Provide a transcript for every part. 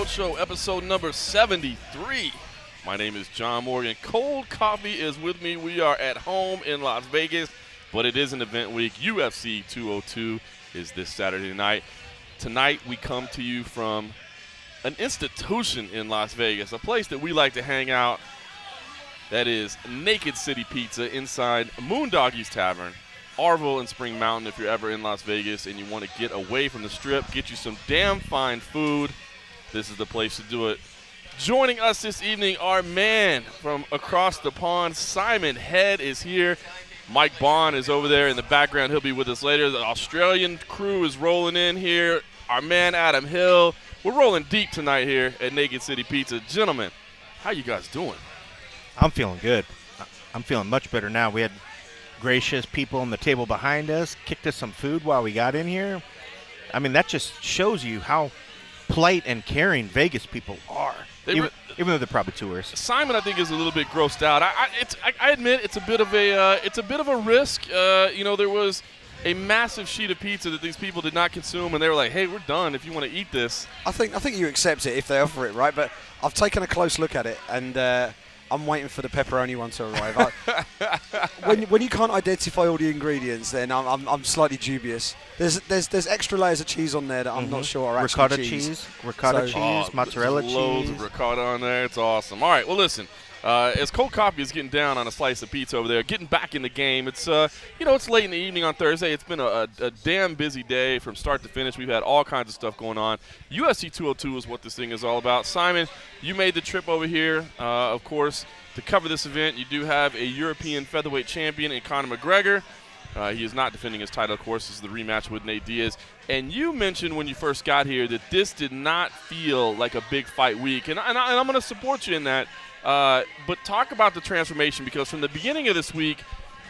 Road Show, episode number 73. My name is John Morgan. Cold Coffee is with me. We are at home in Las Vegas, but it is an event week. UFC 202 is this Saturday night. Tonight, we come to you from an institution in Las Vegas, a place that we like to hang out. That is Naked City Pizza inside Moondoggies Tavern, Arville and Spring Mountain. If you're ever in Las Vegas and you want to get away from the strip, get you some damn fine food, this is the place to do it. Joining us this evening, our man from across the pond, Simon Head, is here. Mike Bohn is over there in the background. He'll be with us later. The Australian crew is rolling in here. Our man Adam Hill. We're rolling deep tonight here at Naked City Pizza. Gentlemen, how you guys doing? I'm feeling good. I'm feeling much better now. We had gracious people on the table behind us, kicked us some food while we got in here. I mean, that just shows you how polite and caring Vegas people are, even though they're probably tourists. Simon, I think, is a little bit grossed out. I admit it's a bit of a risk. There was a massive sheet of pizza that these people did not consume, and they were like, "Hey, we're done. If you want to eat this." I think you accept it if they offer it, right? But I've taken a close look at it, and I'm waiting for the pepperoni one to arrive. When you can't identify all the ingredients, then I'm slightly dubious. There's extra layers of cheese on there that I'm not sure are actually ricotta cheese, mozzarella cheese. Loads of ricotta on there. It's awesome. All right, well, listen. As Cold Coffee is getting down on a slice of pizza over there, getting back in the game. It's it's late in the evening on Thursday. It's been a damn busy day from start to finish. We've had all kinds of stuff going on. UFC 202 is what this thing is all about. Simon, you made the trip over here, of course, to cover this event. You do have a European featherweight champion in Conor McGregor. He is not defending his title, of course. This is the rematch with Nate Diaz. And you mentioned when you first got here that this did not feel like a big fight week. And I'm going to support you in that. But talk about the transformation, because from the beginning of this week,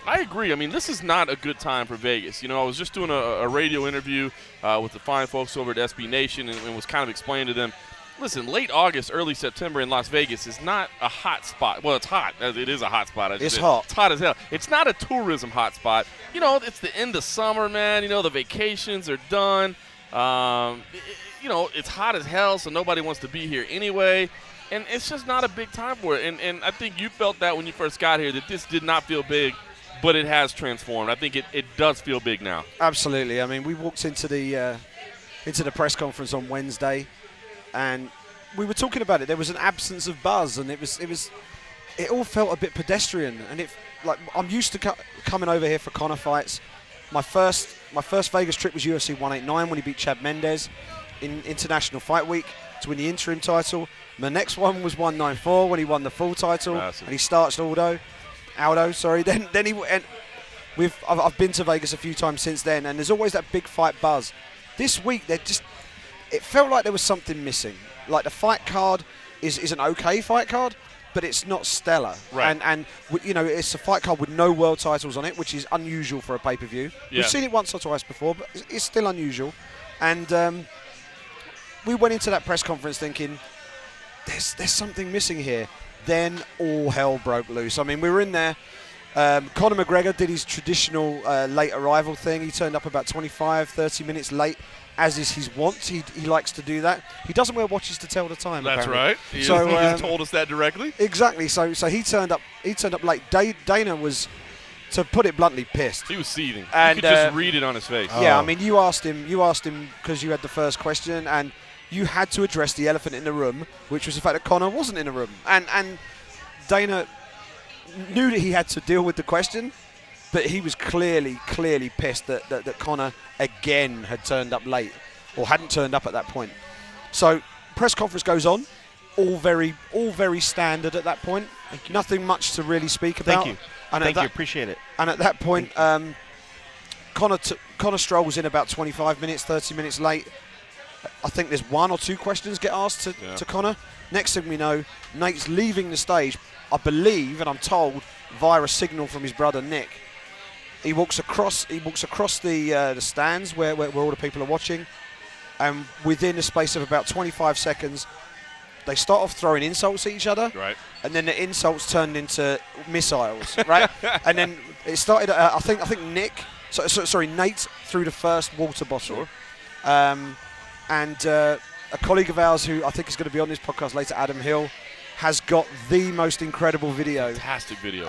I agree. I mean, this is not a good time for Vegas. I was just doing a radio interview with the fine folks over at SB Nation and was kind of explaining to them, listen, late August, early September in Las Vegas is not a hot spot. Well, it's hot. It is a hot spot. It's hot. It's hot as hell. It's not a tourism hot spot. It's the end of summer, man. The vacations are done. It's hot as hell, so nobody wants to be here anyway. And it's just not a big time for it. And I think you felt that when you first got here, that this did not feel big, but it has transformed. I think it does feel big now. Absolutely. I mean, we walked into the press conference on Wednesday, and we were talking about it. There was an absence of buzz, and it all felt a bit pedestrian. And I'm used to coming over here for Conor fights. My first Vegas trip was UFC 189 when he beat Chad Mendes in International Fight Week to win the interim title. My next one was 194 when he won the full title. Massive. And he starched Aldo. Then I've been to Vegas a few times since then, and there's always that big fight buzz. This week it felt like there was something missing. Like the fight card is an okay fight card, but it's not stellar. Right. And it's a fight card with no world titles on it, which is unusual for a pay-per-view. Yeah. We've seen it once or twice before, but it's still unusual. And we went into that press conference thinking, there's something missing here. Then all hell broke loose. I mean, we were in there. Conor McGregor did his traditional late arrival thing. He turned up about 25, 30 minutes late, as is his wont. He likes to do that. He doesn't wear watches to tell the time. That's apparently. right. He So told us that directly. Exactly. So he turned up. He turned up late. Dana was, to put it bluntly, pissed. He was seething. And, you could just read it on his face. Yeah, I mean, you asked him because you had the first question, and you had to address the elephant in the room, which was the fact that Conor wasn't in the room. And Dana knew that he had to deal with the question, but he was clearly pissed that Conor again had turned up late, or hadn't turned up at that point. So press conference goes on, all very standard at that point. Nothing much to really speak about. Thank you. Appreciate it. And at that point, Conor strolls in about 25 minutes, 30 minutes late. I think there's one or two questions get asked to Conor. Next thing we know, Nate's leaving the stage, I believe, and I'm told, via a signal from his brother Nick. He walks across the stands where all the people are watching, and within a space of about 25 seconds, they start off throwing insults at each other. Right. And then the insults turned into missiles, right? And then it started. I think Nate threw the first water bottle. Sure. And a colleague of ours who I think is going to be on this podcast later, Adam Hill, has got the most incredible video. Fantastic video.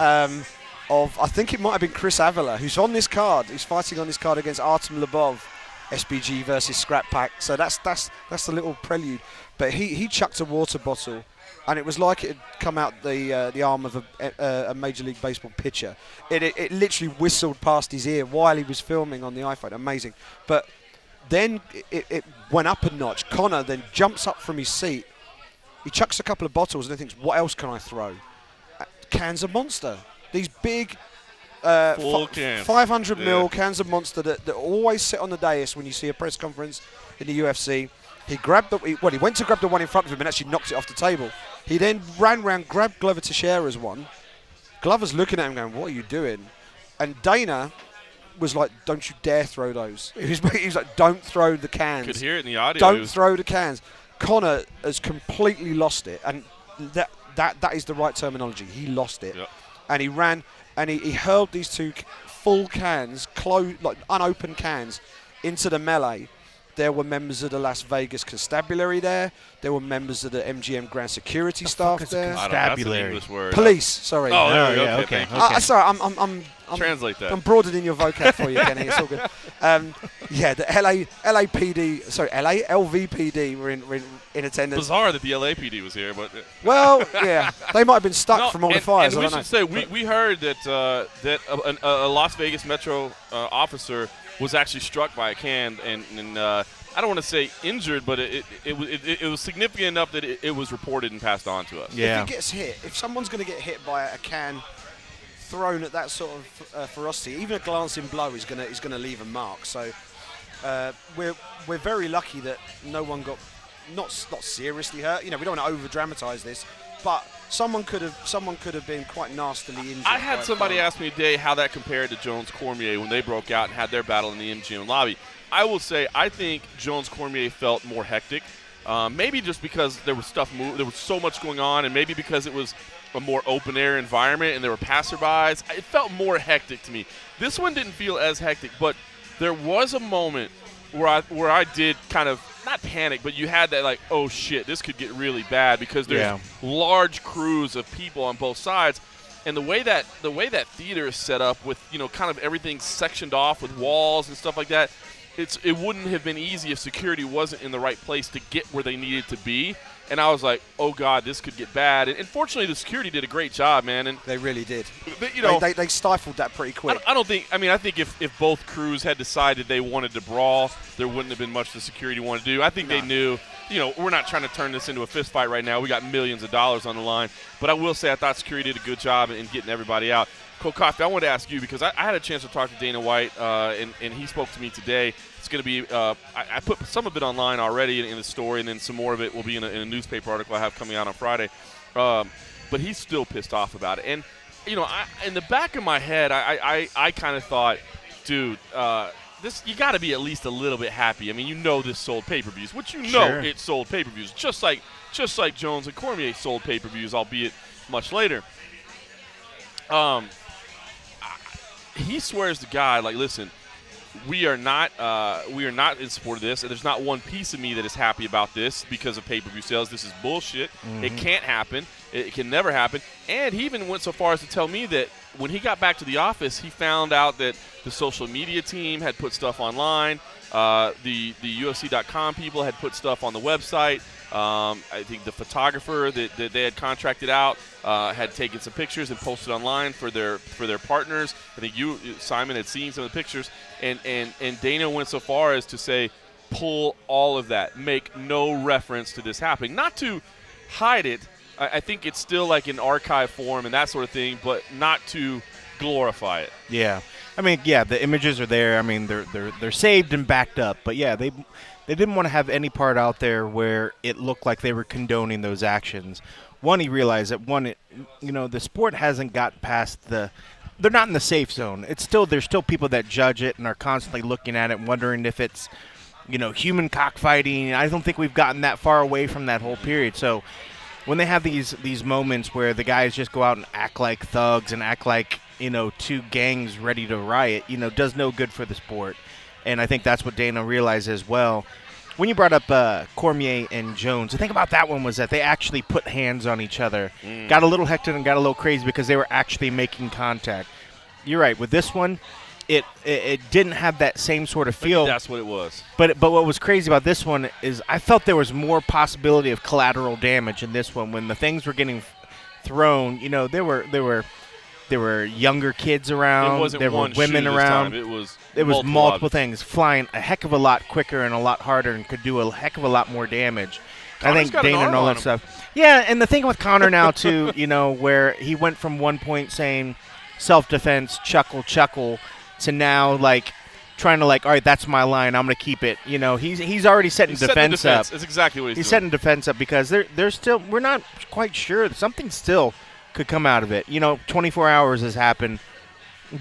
Of, I think it might have been Chris Avila, who's on this card. He's fighting on this card against Artem Lubov, SBG versus Scrap Pack. So that's the little prelude. But he chucked a water bottle, and it was like it had come out the arm of a Major League Baseball pitcher. It literally whistled past his ear while he was filming on the iPhone. Amazing. But then it went up a notch. Conor then jumps up from his seat. He chucks a couple of bottles and then thinks, what else can I throw? Cans of Monster. These big Full cans. 500 ml cans of Monster that always sit on the dais when you see a press conference in the UFC. He went to grab the one in front of him and actually knocked it off the table. He then ran round, grabbed Glover Teixeira's one. Glover's looking at him going, what are you doing? And Dana was like, don't you dare throw those. He was like, don't throw the cans. Could hear it in the audio. Don't throw the cans. Conor has completely lost it, and that is the right terminology. He lost it. Yep. And he ran, and he hurled these two full cans, like unopened cans, into the melee. There were members of the Las Vegas Constabulary there. There were members of the MGM Grand Security staff there. That's an English word. Police, sorry. Oh, there we go. yeah, Okay. okay. Sorry, I'm Translate that. I'm broadening your vocab for you, Kenny. It's all good. The LVPD were in attendance. Bizarre that the LAPD was here, but Well, yeah, they might have been stuck from all the fires. And I we don't should know. say we heard that a Las Vegas Metro officer was actually struck by a can, and I don't want to say injured, but it was significant enough that it was reported and passed on to us. Yeah. If he gets hit, if someone's going to get hit by a can thrown at that sort of ferocity, even a glancing blow is going to leave a mark. So we're very lucky that no one got not seriously hurt. You know, we don't want to over dramatise this, but someone could have been quite nastily injured. I had somebody ask me today how that compared to Jones Cormier when they broke out and had their battle in the MGM lobby. I will say I think Jones Cormier felt more hectic. Maybe just because there was there was so much going on, and maybe because it was a more open air environment and there were passerbys. It felt more hectic to me. This one didn't feel as hectic, but there was a moment where I did kind of not panic, but you had that like, oh shit, this could get really bad because there's large crews of people on both sides, and the way that theater is set up with kind of everything sectioned off with walls and stuff like that. It wouldn't have been easy if security wasn't in the right place to get where they needed to be. And I was like, oh, God, this could get bad. And fortunately, the security did a great job, man. And they really did. They stifled that pretty quick. I think if both crews had decided they wanted to brawl, there wouldn't have been much the security wanted to do. I think they knew, we're not trying to turn this into a fist fight right now. We got millions of dollars on the line. But I will say I thought security did a good job in getting everybody out. Coach Coffey, I wanted to ask you because I had a chance to talk to Dana White, and he spoke to me today. It's going to be I put some of it online already in the story, and then some more of it will be in a newspaper article I have coming out on Friday. But he's still pissed off about it. And, in the back of my head, I kind of thought, dude, this you got to be at least a little bit happy. I mean, this sold pay-per-views, which it sold pay-per-views, just like Jones and Cormier sold pay-per-views, albeit much later. He swears to God, like, listen, we are not in support of this, and there's not one piece of me that is happy about this because of pay-per-view sales. This is bullshit. Mm-hmm. It can't happen. It can never happen. And he even went so far as to tell me that when he got back to the office, he found out that the social media team had put stuff online. The UFC.com people had put stuff on the website. I think the photographer that they had contracted out had taken some pictures and posted online for their partners. I think Simon, had seen some of the pictures, and Dana went so far as to say, pull all of that, make no reference to this happening, not to hide it. I think it's still like in archive form and that sort of thing, but not to glorify it. Yeah, I mean, the images are there. I mean, they're saved and backed up, but they didn't want to have any part out there where it looked like they were condoning those actions. One, he realized that the sport hasn't got past they're not in the safe zone. There's still people that judge it and are constantly looking at it and wondering if it's, human cockfighting. I don't think we've gotten that far away from that whole period. So when they have these moments where the guys just go out and act like thugs and act like, two gangs ready to riot, does no good for the sport. And I think that's what Dana realized as well. when you brought up Cormier and Jones, the thing about that one was that they actually put hands on each other. Got a little hectic and got a little crazy because they were actually making contact. You're right. With this one, it didn't have that same sort of feel. That's what it was. But what was crazy about this one is I felt there was more possibility of collateral damage in this one when the things were getting thrown. You know, there were younger kids around. It wasn't there one were women shoe this around. time. It was multiple things flying a heck of a lot quicker and a lot harder and could do a heck of a lot more damage. Connor's I think got an Dana arm and all on that him. stuff. Yeah, and the thing with Conor now too, you know, where he went from one point saying self-defense, chuckle, to now like trying to like, all right, that's my line. I'm going to keep it. You know, he's already setting defense up. That's exactly what he's doing. Setting defense up because there's still we're not quite sure something still could come out of it. You know, 24 hours has happened.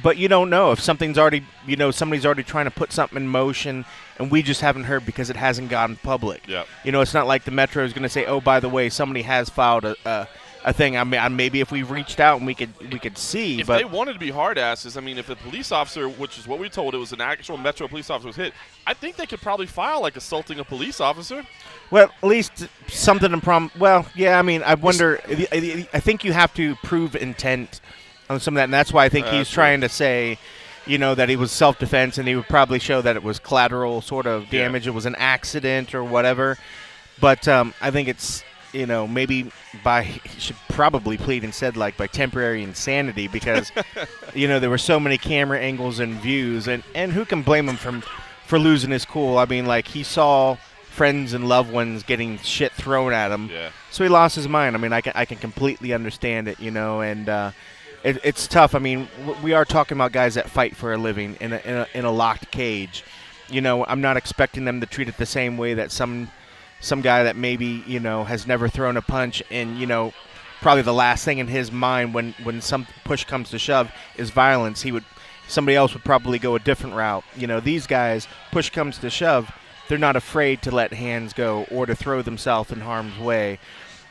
But you don't know if something's already, you know, somebody's already trying to put something in motion, and we just haven't heard because it hasn't gone public. Yep. You know, it's not like the Metro is going to say, oh, by the way, somebody has filed a thing. I mean, maybe if we reached out and we could see. If but they wanted to be hard asses, I mean, if a police officer, which is what we told, it was an actual Metro police officer was hit, I think they could probably file like assaulting a police officer. Well, at least something to well, yeah, I mean, I wonder. I think you have to prove intent on some of that, and that's why I think he's trying to say, you know, that he was self-defense, and he would probably show that it was collateral sort of damage. Yeah. It was an accident or whatever. But I think it's, you know, maybe he should probably plead instead like by temporary insanity because, you know, there were so many camera angles and views, and who can blame him for losing his cool? I mean, like, he saw friends and loved ones getting shit thrown at him, so he lost his mind. I mean, I can completely understand it, you know, and it's tough. I mean, we are talking about guys that fight for a living in a locked cage. You know, I'm not expecting them to treat it the same way that some guy that maybe, you know, has never thrown a punch, and, you know, probably the last thing in his mind when some push comes to shove is violence. Somebody else would probably go a different route. You know, these guys, push comes to shove, they're not afraid to let hands go or to throw themselves in harm's way.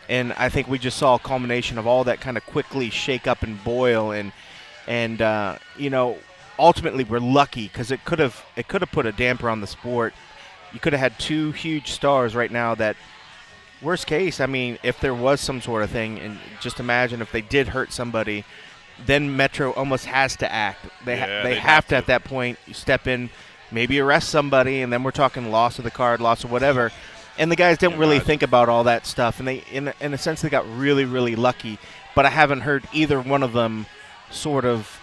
And I think we just saw a culmination of all that kind of quickly shake up and boil, and you know, ultimately we're lucky because it could have put a damper on the sport. You could have had two huge stars right now that, worst case, I mean, if there was some sort of thing, and just imagine if they did hurt somebody, then Metro almost has to act. They have to at that point step in, maybe arrest somebody, and then we're talking loss of the card, loss of whatever. And the guys didn't really think about all that stuff, and they, in a sense, they got really, really lucky. But I haven't heard either one of them sort of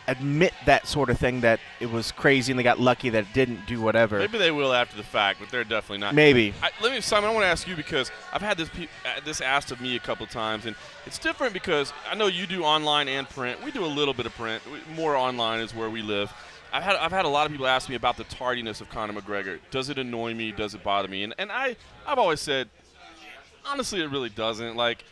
admit that sort of thing, that it was crazy and they got lucky that it didn't do whatever. Maybe they will after the fact, but they're definitely not. Maybe. Simon, I want to ask you, because I've had this asked of me a couple times, and it's different because I know you do online and print. We do a little bit of print. More online is where we live. I've had a lot of people ask me about the tardiness of Conor McGregor. Does it annoy me? Does it bother me? And I've always said, honestly, it really doesn't. Like,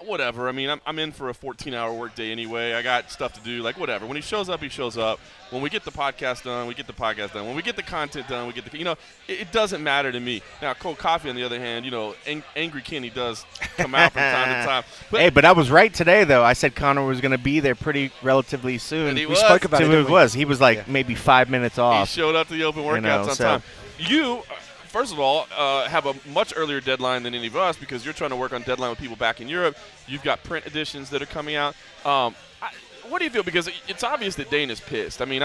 whatever. I mean, I'm in for a 14-hour workday anyway. I got stuff to do. Like, whatever. When he shows up, he shows up. When we get the podcast done, we get the podcast done. When we get the content done, we get the – you know, it doesn't matter to me. Now, Cold Coffee, on the other hand, you know, Angry Kenny does come out from time to time. But I was right today, though. I said Conor was going to be there pretty relatively soon. And he we spoke about it. He was like maybe 5 minutes off. He showed up to the open workouts on time. You – first of all, have a much earlier deadline than any of us because you're trying to work on deadline with people back in Europe. You've got print editions that are coming out. What do you feel? Because it's obvious that Dana's pissed. I mean,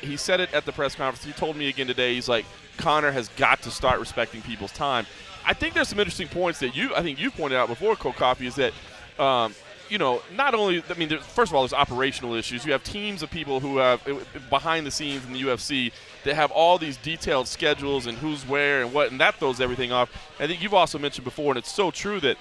he said it at the press conference. He told me again today. He's like, Conor has got to start respecting people's time. I think there's some interesting points that I think you pointed out before, Cold Coffee, is that you know, not only, I mean, first of all, there's operational issues. You have teams of people who have, behind the scenes in the UFC, that have all these detailed schedules and who's where and what, and that throws everything off. I think you've also mentioned before, and it's so true, that,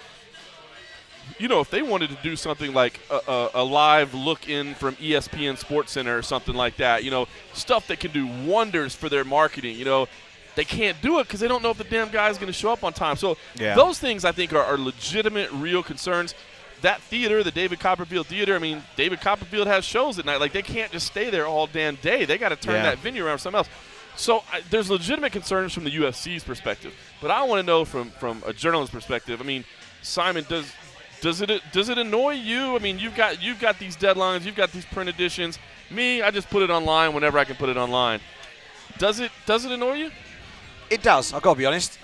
you know, if they wanted to do something like a live look in from ESPN SportsCenter or something like that, you know, stuff that can do wonders for their marketing, you know, they can't do it because they don't know if the damn guy's going to show up on time. So those things, I think, are legitimate, real concerns. That theater, the David Copperfield Theater, I mean, David Copperfield has shows at night. Like, they can't just stay there all damn day. They got to turn that venue around for something else. So there's legitimate concerns from the UFC's perspective. But I want to know from a journalist's perspective. I mean, Simon, does it annoy you? I mean, you've got these deadlines. You've got these print editions. Me, I just put it online whenever I can put it online. Does it annoy you? It does. I've got to be honest,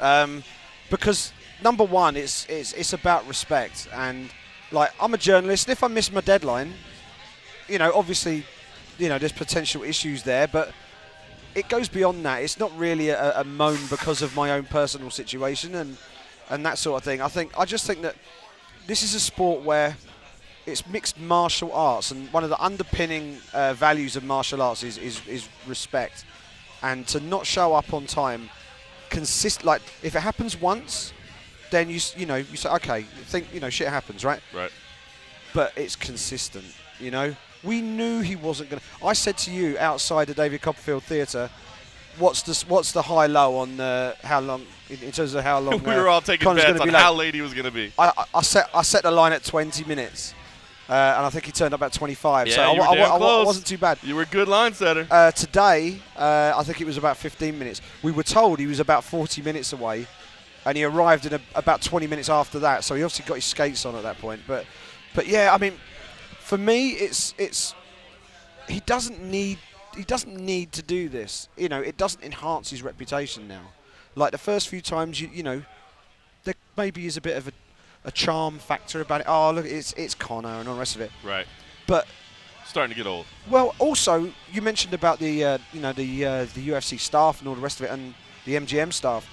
because number one, it's about respect, and like I'm a journalist. If I miss my deadline, obviously, there's potential issues there, but it goes beyond that. It's not really a moan because of my own personal situation and that sort of thing. I just think that this is a sport where it's mixed martial arts, and one of the underpinning values of martial arts is respect, and to not show up on time. Like if it happens once, then you say okay, shit happens, right? Right. But it's consistent. We knew he wasn't going to. I said to you outside the David Copperfield Theatre, what's the high low on how long in terms of how long we were all taking Conor's bets on late. how late he was going to be. I set the line at 20 minutes. And I think he turned up at 25. Yeah, so I wasn't too bad. You were a good line setter. Today, I think it was about 15 minutes. We were told he was about 40 minutes away, and he arrived in about 20 minutes after that. So he obviously got his skates on at that point. But yeah, I mean, for me, it's he doesn't need to do this. It doesn't enhance his reputation now. Like the first few times, there maybe is a bit of a charm factor about it. Oh, look, it's Conor and all the rest of it. Right. But starting to get old. Well, also you mentioned about the UFC staff and all the rest of it, and the MGM staff.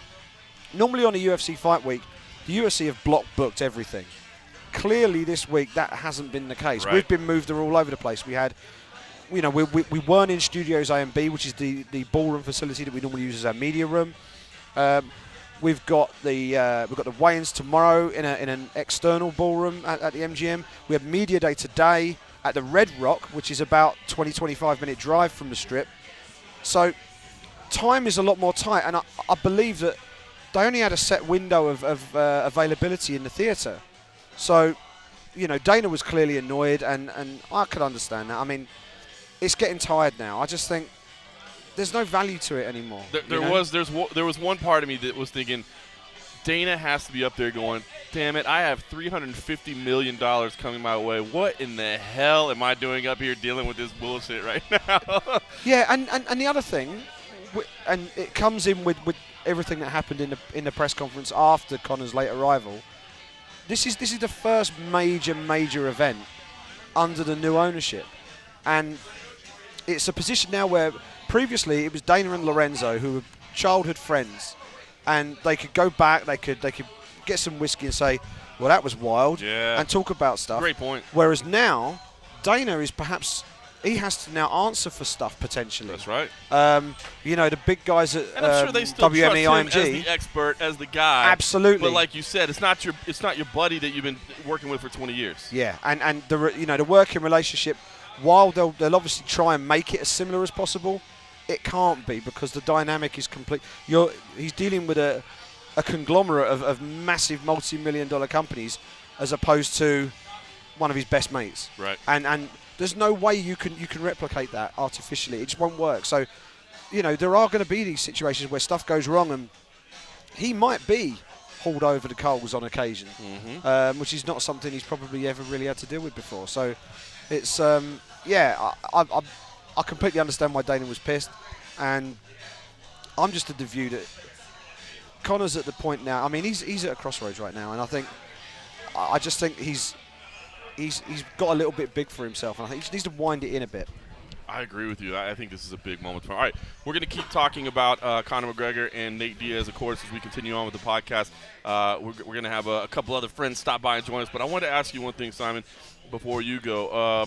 Normally on a UFC fight week, the UFC have block booked everything. Clearly this week that hasn't been the case. Right. We've been moved all over the place. We had, we weren't in Studios A&B, which is the ballroom facility that we normally use as our media room. We've got the weigh-ins tomorrow in an external ballroom at the MGM. We have media day today at the Red Rock, which is about 20-25 minute drive from the Strip. So time is a lot more tight, and I believe that they only had a set window of availability in the theatre. So, Dana was clearly annoyed, and I could understand that. I mean, it's getting tired now. I just think there's no value to it anymore. There was one part of me that was thinking Dana has to be up there going, damn it, I have $350 million coming my way. What in the hell am I doing up here dealing with this bullshit right now? Yeah, and the other thing, and it comes in with everything that happened in the press conference after Conor's late arrival. This is the first major event under the new ownership, and it's a position now where previously it was Dana and Lorenzo who were childhood friends, and they could go back, they could get some whiskey and say, well, that was wild, and talk about stuff. Great point. Whereas now, Dana is perhaps, he has to now answer for stuff potentially. That's right. The big guys at and I'm sure they still WME trust him IMG. as the expert, as the guy. Absolutely. But like you said, it's not your buddy that you've been working with for 20 years. Yeah, and the working relationship, while they'll obviously try and make it as similar as possible, it can't be, because the dynamic is complete. He's dealing with a conglomerate of massive multi-million-dollar companies, as opposed to one of his best mates. Right. And there's no way you can replicate that artificially. It just won't work. So, there are going to be these situations where stuff goes wrong, and he might be hauled over the coals on occasion, which is not something he's probably ever really had to deal with before. So, it's I completely understand why Dana was pissed, and I'm just of the view that Conor's at the point now. I mean, he's at a crossroads right now, and I just think he's got a little bit big for himself, and I think he just needs to wind it in a bit. I agree with you. I think this is a big moment for him. All right, we're going to keep talking about Conor McGregor and Nate Diaz, of course, as we continue on with the podcast. We're going to have a couple other friends stop by and join us, but I wanted to ask you one thing, Simon, before you go.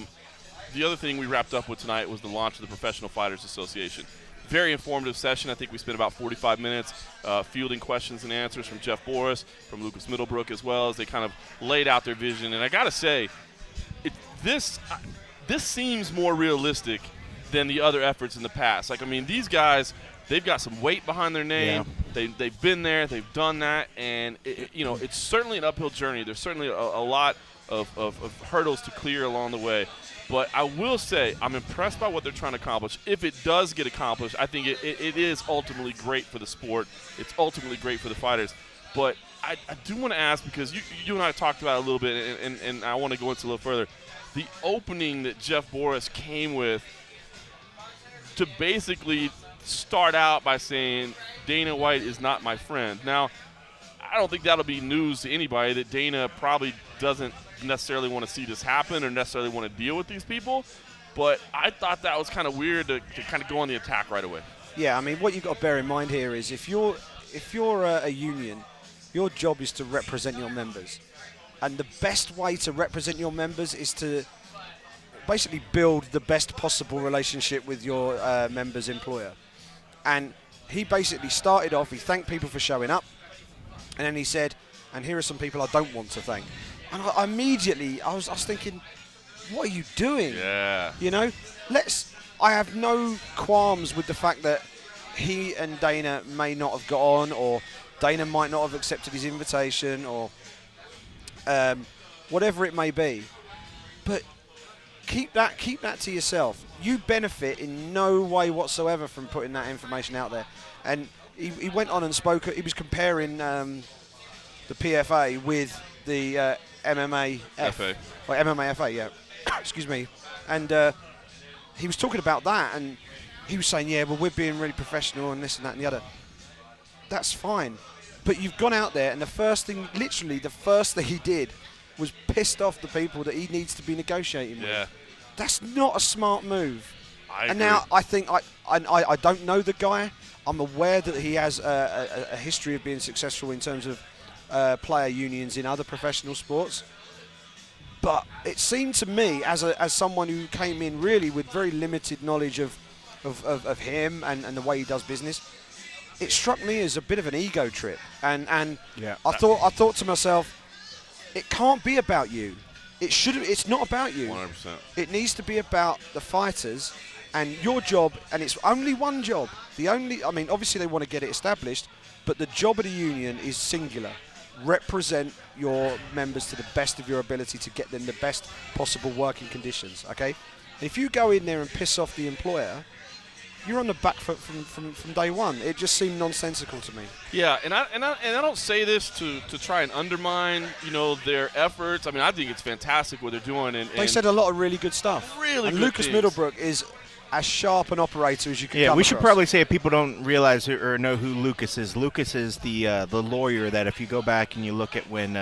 The other thing we wrapped up with tonight was the launch of the Professional Fighters Association. Very informative session. I think we spent about 45 minutes fielding questions and answers from Jeff Borris, from Lucas Middlebrook, as well as they kind of laid out their vision. And I got to say, this seems more realistic than the other efforts in the past. Like, I mean, these guys, they've got some weight behind their name. Yeah. They've been there. They've done that. And, it's certainly an uphill journey. There's certainly a lot of hurdles to clear along the way. But I will say I'm impressed by what they're trying to accomplish. If it does get accomplished, I think it is ultimately great for the sport. It's ultimately great for the fighters. But I do want to ask, because you and I talked about it a little bit, and I want to go into a little further. The opening that Jeff Borris came with to basically start out by saying Dana White is not my friend. Now, I don't think that'll be news to anybody that Dana probably doesn't necessarily want to see this happen or necessarily want to deal with these people. But I thought that was kind of weird to kind of go on the attack right away. Yeah, I mean, what you've got to bear in mind here is if you're a union, your job is to represent your members. And the best way to represent your members is to basically build the best possible relationship with your members' employer. And he basically started off, he thanked people for showing up, and then he said, and here are some people I don't want to thank. And I immediately, I was thinking, what are you doing? Yeah. You know, I have no qualms with the fact that he and Dana may not have got on, or Dana might not have accepted his invitation, or whatever it may be. But keep that to yourself. You benefit in no way whatsoever from putting that information out there. And he went on and spoke. He was comparing the PFA with the MMA FA. Or MMA FA, yeah. Excuse me. And he was talking about that, and he was saying, yeah, well, we're being really professional and this and that and the other. That's fine. But you've gone out there, and the first thing he did was pissed off the people that he needs to be negotiating with. That's not a smart move. I and agree. now I think I don't know the guy. I'm aware that he has a history of being successful in terms of player unions in other professional sports. But it seemed to me, as someone who came in really with very limited knowledge of him and the way he does business, it struck me as a bit of an ego trip. And I thought to myself, it can't be about you. It's not about you. 100%. It needs to be about the fighters and your job, and it's only one job. Obviously they want to get it established, but the job of the union is singular. Represent your members to the best of your ability to get them the best possible working conditions, okay? And if you go in there and piss off the employer, you're on the back foot from day one. It just seemed nonsensical to me. Yeah, and I don't say this to try and undermine, their efforts. I mean, I think it's fantastic what they're doing. And they said a lot of really good stuff. Really and good Lucas things. Middlebrook is as sharp an operator as you can come we should across. probably say if people don't realize or know who Lucas is. Lucas is the lawyer that if you go back and you look at when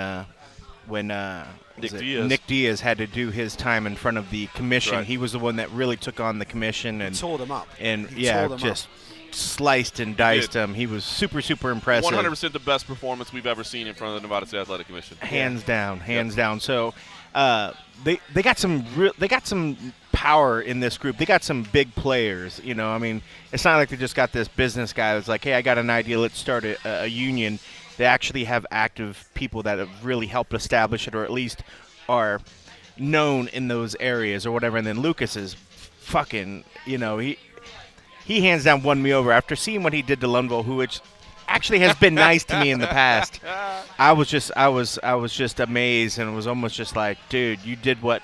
Nick Diaz had to do his time in front of the commission, Right. he was the one that really took on the commission and tore them up. And He tore them just up. sliced and diced them. He was super, super impressive. 100% the best performance we've ever seen in front of the Nevada State Athletic Commission. Hands down. So they got some power in this group. They got some big players. It's not like they just got this business guy that's like, hey, I got an idea. Let's start a union. They actually have active people that have really helped establish it, or at least are known in those areas or whatever. And then Lucas is fucking, he hands down won me over after seeing what he did to Lundvall, which actually has been nice to me in the past. I was just amazed, and it was almost just like, dude, you did what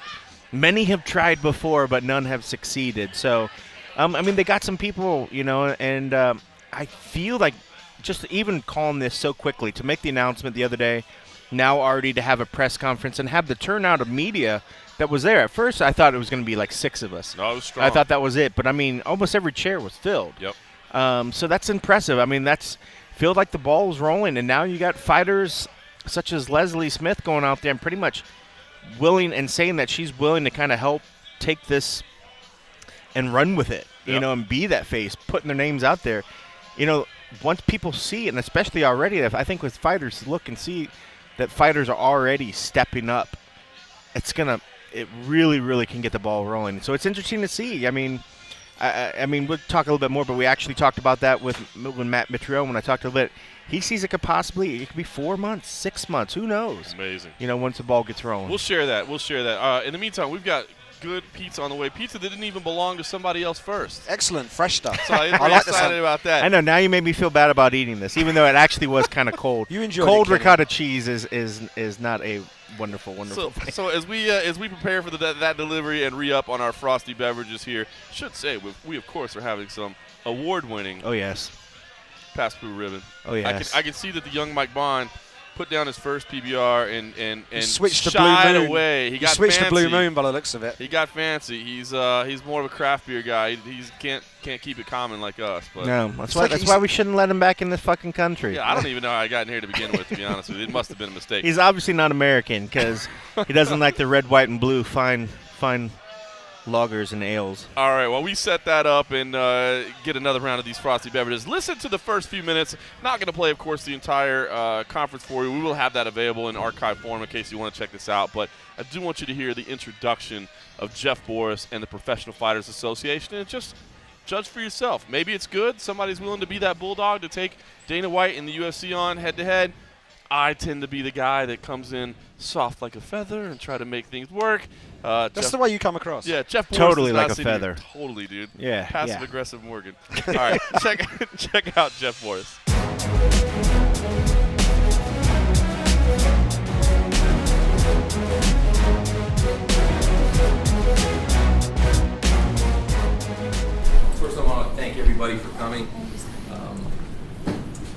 many have tried before, but none have succeeded. So, they got some people, and I feel like just even calling this so quickly, to make the announcement the other day, now already to have a press conference and have the turnout of media that was there. At first, I thought it was going to be like 6 of us. No, it was strong. I thought that was it, but almost every chair was filled. Yep. So that's impressive. Feel like the ball was rolling, and now you got fighters such as Leslie Smith going out there and pretty much willing and saying that she's willing to kind of help take this and run with it, and be that face, putting their names out there. Once people see it, and especially already, I think with fighters look and see that fighters are already stepping up, it really, really can get the ball rolling. So it's interesting to see. We'll talk a little bit more, but we actually talked about that when Matt Mitrione, when I talked a little bit. He sees it could be 4 months, 6 months. Who knows? Amazing. Once the ball gets rolling. We'll share that. In the meantime, we've got good pizza on the way. Pizza that didn't even belong to somebody else first. Excellent, fresh stuff. So I'm I like the excited about that. I know. Now you made me feel bad about eating this, even though it actually was kind of cold. You enjoyed cold it, Kenny. ricotta cheese is not a wonderful thing. So as we prepare for that delivery and re-up on our frosty beverages here, should say we of course are having some award-winning Oh yes. Pass Through ribbon. Oh yes. I can see that the young Mike Bohn put down his first PBR and switched to shied Blue Moon. away. He got switched fancy. to Blue Moon by the looks of it. He got fancy. He's more of a craft beer guy. He can't keep it common like us. But No, that's why we shouldn't let him back in this fucking country. yeah, I don't even know how I got in here to begin with. To be honest with you, it must have been a mistake. He's obviously not American because he doesn't like the red, white, and blue fine lagers and ales. All right, well, we set that up and get another round of these frosty beverages. Listen to the first few minutes. Not going to play, of course, the entire conference for you. We will have that available in archive form in case you want to check this out. But I do want you to hear the introduction of Jeff Borris and the Professional Fighters Association, and just judge for yourself. Maybe it's good. Somebody's willing to be that bulldog to take Dana White and the UFC on head-to-head. I tend to be the guy that comes in soft like a feather and try to make things work. That's the way you come across. Yeah, Jeff Borris Totally is like not a sitting feather. here. Totally, dude. Yeah, Passive-aggressive Morgan. All right, check out Jeff Borris. First, I want to thank everybody for coming.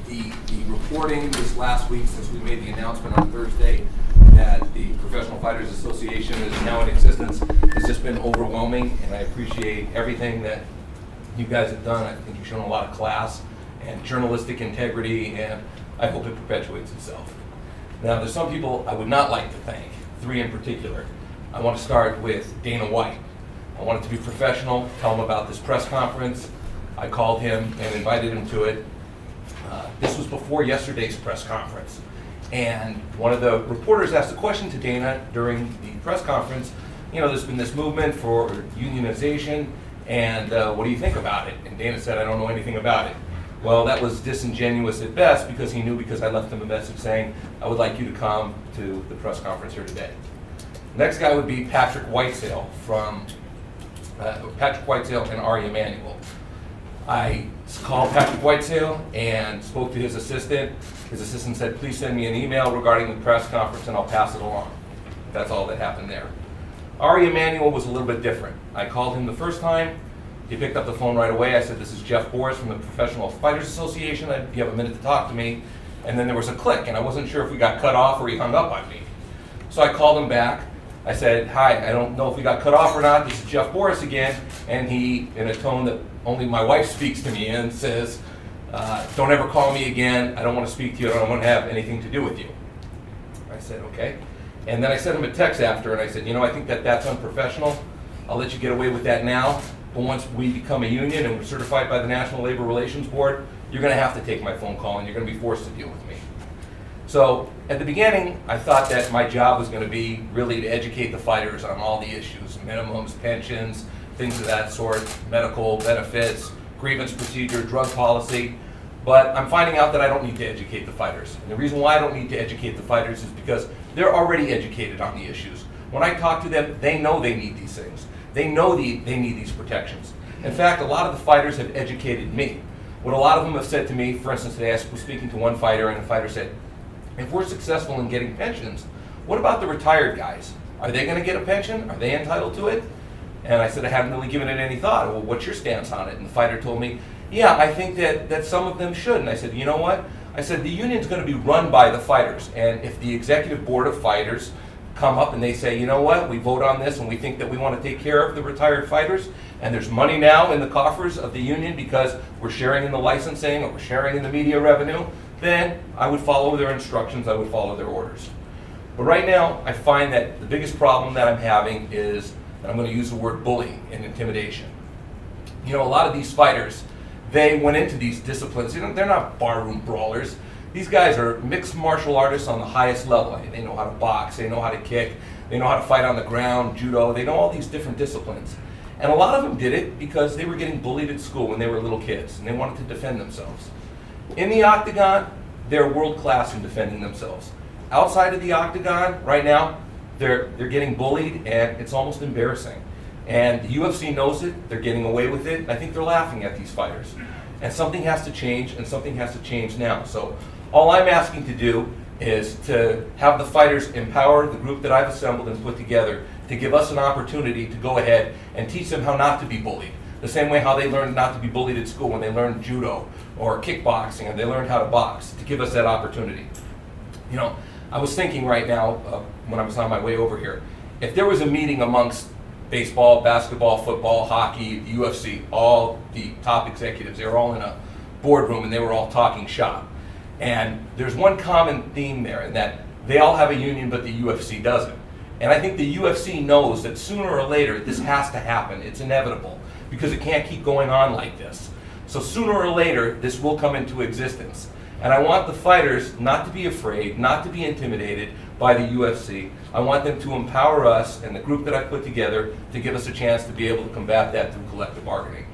The reporting this last week, since we made the announcement on Thursday that the Professional Fighters Association is now in existence, has just been overwhelming, and I appreciate everything that you guys have done. I think you've shown a lot of class and journalistic integrity, and I hope it perpetuates itself. Now, there's some people I would not like to thank, 3 in particular. I want to start with Dana White. I wanted to be professional, tell him about this press conference. I called him and invited him to it. This was before yesterday's press conference. And one of the reporters asked a question to Dana during the press conference. You know, there's been this movement for unionization, and what do you think about it? And Dana said, I don't know anything about it. Well, that was disingenuous at best, because he knew, because I left him a message saying, I would like you to come to the press conference here today. Next guy would be Patrick Whitesale from Patrick Whitesale and Ari Emanuel. I called Patrick Whitesale and spoke to his assistant. His assistant said, please send me an email regarding the press conference and I'll pass it along. That's all that happened there. Ari Emanuel was a little bit different. I called him the first time. He picked up the phone right away. I said, this is Jeff Borris from the Professional Fighters Association. Do you have a minute to talk to me? And then there was a click, and I wasn't sure if we got cut off or he hung up on me. So I called him back. I said, hi, I don't know if we got cut off or not. This is Jeff Borris again. And he, in a tone that only my wife speaks to me in, says, don't ever call me again. I don't want to speak to you. I don't want to have anything to do with you. I said, okay. And then I sent him a text after, and I said, you know, I think that's unprofessional. I'll let you get away with that now. But once we become a union and we're certified by the National Labor Relations Board, you're going to have to take my phone call and you're going to be forced to deal with me. So at the beginning, I thought that my job was going to be really to educate the fighters on all the issues, minimums, pensions, things of that sort, medical benefits, grievance procedure, drug policy. But I'm finding out that I don't need to educate the fighters. And the reason why I don't need to educate the fighters is because they're already educated on the issues. When I talk to them, they know they need these things. They know they need these protections. In fact, a lot of the fighters have educated me. What a lot of them have said to me, for instance, today I was speaking to one fighter, and the fighter said, if we're successful in getting pensions, what about the retired guys? Are they going to get a pension? Are they entitled to it? And I said, I haven't really given it any thought. Well, what's your stance on it? And the fighter told me, yeah, I think that some of them should. And I said, you know what? I said, the union's going to be run by the fighters. And if the executive board of fighters come up and they say, you know what, we vote on this and we think that we want to take care of the retired fighters, and there's money now in the coffers of the union because we're sharing in the licensing or we're sharing in the media revenue, then I would follow their instructions, I would follow their orders. But right now, I find that the biggest problem that I'm having is, and I'm going to use the word bullying and intimidation. You know, a lot of these fighters, they went into these disciplines, they're not barroom brawlers. These guys are mixed martial artists on the highest level. They know how to box, they know how to kick, they know how to fight on the ground, judo, they know all these different disciplines. And a lot of them did it because they were getting bullied at school when they were little kids and they wanted to defend themselves. In the octagon, they're world class in defending themselves. Outside of the octagon, right now, they're getting bullied and it's almost embarrassing. And the UFC knows it, they're getting away with it, and I think they're laughing at these fighters. And something has to change, and something has to change now. So all I'm asking to do is to have the fighters empower the group that I've assembled and put together to give us an opportunity to go ahead and teach them how not to be bullied. The same way how they learned not to be bullied at school when they learned judo or kickboxing and they learned how to box, to give us that opportunity. You know, I was thinking right now when I was on my way over here, if there was a meeting amongst baseball, basketball, football, hockey, UFC, all the top executives, they were all in a boardroom and they were all talking shop. And there's one common theme there, in that they all have a union, but the UFC doesn't. And I think the UFC knows that sooner or later this has to happen. It's inevitable, because it can't keep going on like this. So sooner or later, this will come into existence. And I want the fighters not to be afraid, not to be intimidated by the UFC. I want them to empower us and the group that I put together to give us a chance to be able to combat that through collective bargaining.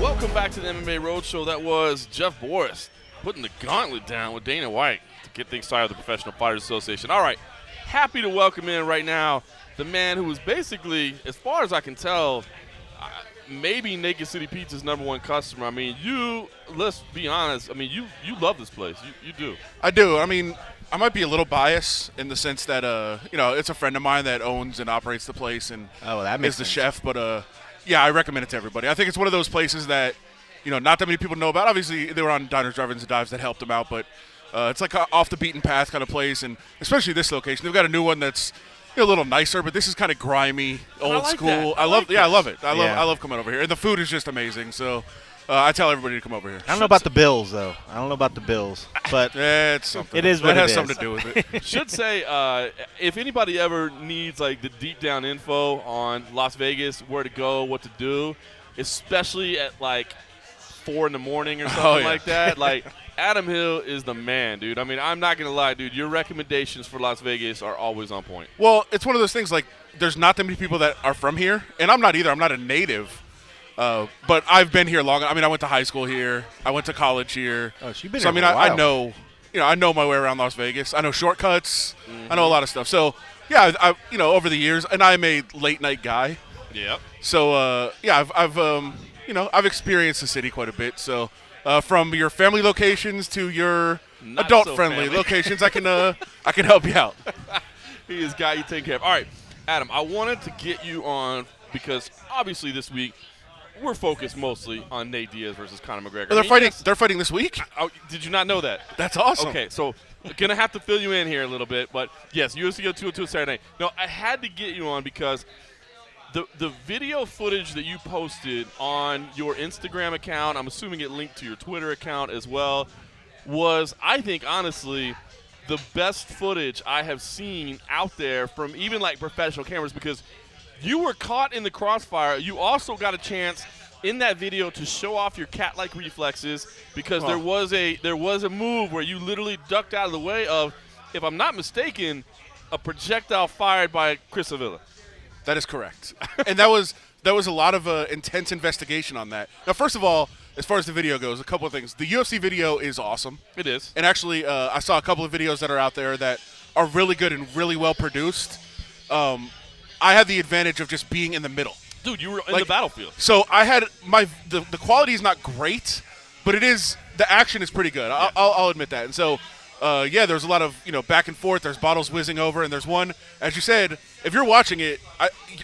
Welcome back to the MMA Roadshow. That was Jeff Borris putting the gauntlet down with Dana White to get things started with the Professional Fighters Association. All right, happy to welcome in right now the man who is basically, as far as I can tell, maybe Naked City Pizza's #1 customer. I mean, let's be honest, I mean, you love this place. You do. I do. I mean, I might be a little biased in the sense that, it's a friend of mine that owns and operates the place and that makes is the sense. chef. But, yeah, I recommend it to everybody. I think it's one of those places that, not that many people know about. Obviously, they were on Diners, Drive-Ins, and Dives that helped them out. But it's like a off-the-beaten-path kind of place. And especially this location. They've got a new one that's a little nicer, but this is kind of grimy, old like school. that. I love it. Yeah. I love coming over here. And the food is just amazing. So I tell everybody to come over here. I don't know about the Bills, though. But It's something. It is what that it has is. something to do with it. Should say, if anybody ever needs like the deep down info on Las Vegas, where to go, what to do, especially at like 4 in the morning or something like that, like Adam Hill is the man, dude. I mean, I'm not gonna lie, dude. Your recommendations for Las Vegas are always on point. Well, it's one of those things, like, there's not that many people that are from here, and I'm not either. I'm not a native, but I've been here long. I mean, I went to high school here. I went to college here. Oh, so you've been so, here I mean, for a while. I know, I know my way around Las Vegas. I know shortcuts. I know a lot of stuff. So, yeah, I over the years, and I'm a late night guy. Yep. So, yeah, I've experienced the city quite a bit. So, from your family locations to your Not adult-friendly so family. locations, I can help you out. He is guy you take care of. All right, Adam, I wanted to get you on because obviously this week we're focused mostly on Nate Diaz versus Conor McGregor. They're fighting. They're fighting this week. Oh, did you not know that? That's awesome. Okay, so gonna have to fill you in here a little bit, but yes, UFC 202 Saturday night. No, I had to get you on because the video footage that you posted on your Instagram account, I'm assuming it linked to your Twitter account as well, was, I think, honestly, the best footage I have seen out there from even like professional cameras, because you were caught in the crossfire. You also got a chance in that video to show off your cat-like reflexes, because there was a move where you literally ducked out of the way of, if I'm not mistaken, a projectile fired by Chris Avila. That is correct. And that was a lot of intense investigation on that. Now, first of all, as far as the video goes, a couple of things. The UFC video is awesome. It is. And actually, I saw a couple of videos that are out there that are really good and really well produced. I had the advantage of just being in the middle. Dude, you were in the battlefield. So I had the quality is not great, but the action is pretty good. Yeah. I'll admit that. And so, there's a lot of back and forth. There's bottles whizzing over, and there's one, as you said, if you're watching it,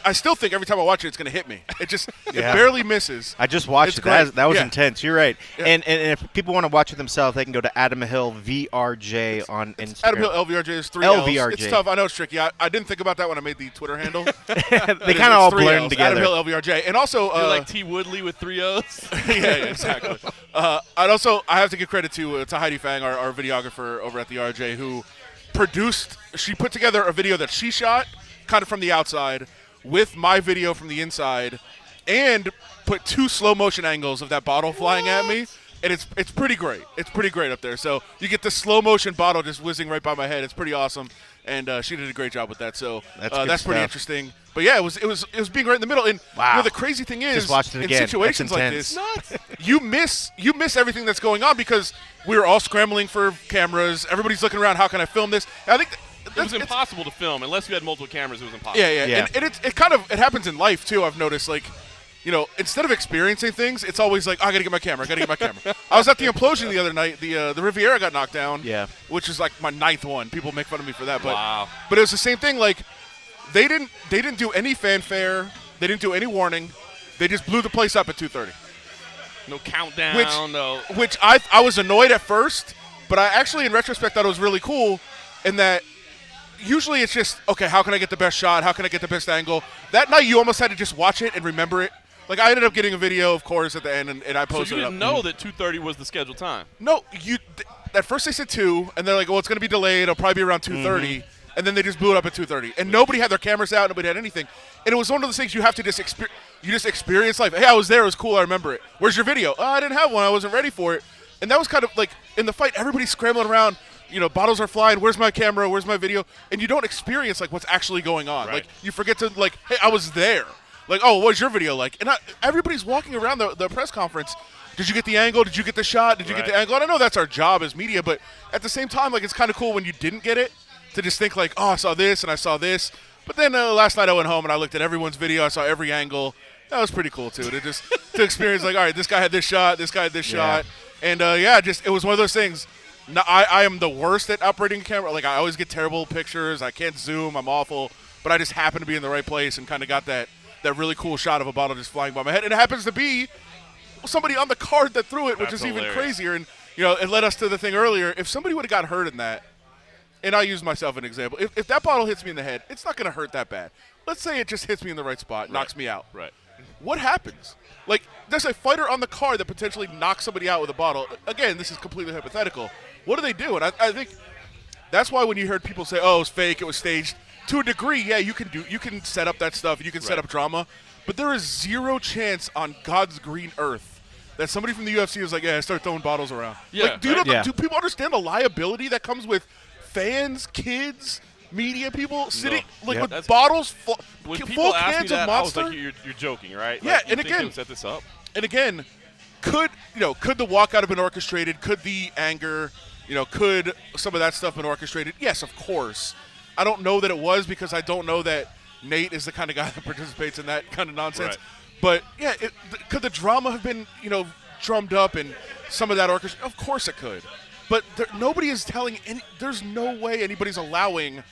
I still think every time I watch it, it's going to hit me. It just it barely misses. I just watched It's it. great. That was Yeah. intense. You're right. Yeah. And if people want to watch it themselves, they can go to Adam Hill VRJ on Instagram. Adam Hill LVRJ is 3 LVRJ. L's. It's tough. I know it's tricky. I didn't think about that when I made the Twitter handle. They kind of all blend together. Adam Hill LVRJ. And also, You're like T. Woodley with 3 O's. yeah, exactly. I have to give credit to Heidi Fang, our videographer over at the RJ, who she put together a video that she shot kind of from the outside with my video from the inside, and put 2 slow motion angles of that bottle flying at me. And it's pretty great. It's pretty great up there. So you get the slow motion bottle just whizzing right by my head. It's pretty awesome. And she did a great job with that. So That's that's pretty stuff. interesting. But yeah, it was being right in the middle. And Wow. The crazy thing is, Just watched it again. in situations That's like intense. this, you miss everything that's going on, because we were all scrambling for cameras. Everybody's looking around. How can I film this? And I think It was impossible to film unless you had multiple cameras. It was impossible. Yeah. And it happens in life too. I've noticed, like, instead of experiencing things, it's always like, I gotta get my camera. I was at the Implosion the other night. The Riviera got knocked down. Yeah. Which is like my 9th one. People make fun of me for that, but Wow. But it was the same thing. Like, They didn't do any fanfare. They didn't do any warning. They just blew the place up at 2:30. No countdown, no. Which I was annoyed at first, but I actually, in retrospect, thought it was really cool in that usually it's just, okay, how can I get the best shot? How can I get the best angle? That night, you almost had to just watch it and remember it. Like, I ended up getting a video, of course, at the end, and I posted it. So you didn't know that 2:30 was the scheduled time? No, at first they said 2, and they're like, well, it's going to be delayed. It'll probably be around 2:30, and then they just blew it up at 2:30. And nobody had their cameras out. Nobody had anything. And it was one of those things you have to just experience life. Hey, I was there. It was cool. I remember it. Where's your video? Oh, I didn't have one. I wasn't ready for it. And that was kind of like, in the fight, everybody's scrambling around. You know, bottles are flying. Where's my camera? Where's my video? And you don't experience, like, what's actually going on. Right. Like, you forget to, like, hey, I was there. Like, oh, what's your video like? And everybody's walking around the press conference. Did you get the angle? Did you get the shot? Did you get the angle? And I know that's our job as media, but at the same time, like, it's kind of cool when you didn't get it to just think, like, oh, I saw this and I saw this. But then last night I went home and I looked at everyone's video. I saw every angle. That was pretty cool, too, to experience, like, all right, this guy had this shot, this guy had this shot. And, it was one of those things. No, I am the worst at operating a camera. Like, I always get terrible pictures. I can't zoom. I'm awful. But I just happen to be in the right place and kind of got that really cool shot of a bottle just flying by my head. And it happens to be somebody on the card that threw it, which is even crazier. And, you know, it led us to the thing earlier. If somebody would have got hurt in that, and I'll use myself as an example, if that bottle hits me in the head, it's not going to hurt that bad. Let's say it just hits me in the right spot, knocks me out. Right. What happens? Like, there's a fighter on the card that potentially knocks somebody out with a bottle. Again, this is completely hypothetical. What do they do? And I think that's why when you heard people say, oh, it was fake, it was staged, to a degree, yeah, you can set up that stuff, you can set up drama, but there is zero chance on God's green earth that somebody from the UFC is like, yeah, start throwing bottles around. Yeah. Like, do people understand the liability that comes with fans, kids, media people sitting with bottles when full people ask cans me that, of Monster? I was like, you're joking, right? Yeah, like, and again, set this up. And again, could the walkout have been orchestrated? Could the anger, could some of that stuff been orchestrated? Yes, of course. I don't know that it was because I don't know that Nate is the kind of guy that participates in that kind of nonsense. Right. But, yeah, could the drama have been, drummed up and some of that orchestra? Of course it could. But nobody is telling there's no way anybody's allowing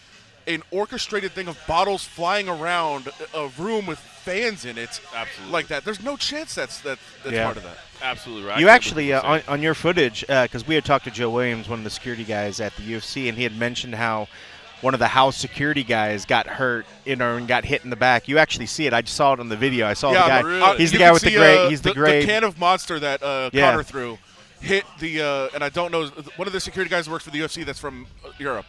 an orchestrated thing of bottles flying around a room with fans in it. Absolutely. Like that. There's no chance that's part of that. Absolutely right. You actually, on your footage, because we had talked to Joe Williams, one of the security guys at the UFC, and he had mentioned how one of the house security guys got hurt, and got hit in the back. You actually see it. I just saw it on the video. I saw the guy. Really? He's the guy with the gray. He's the gray. The can of Monster that Conor threw hit the, and I don't know, one of the security guys who works for the UFC that's from Europe.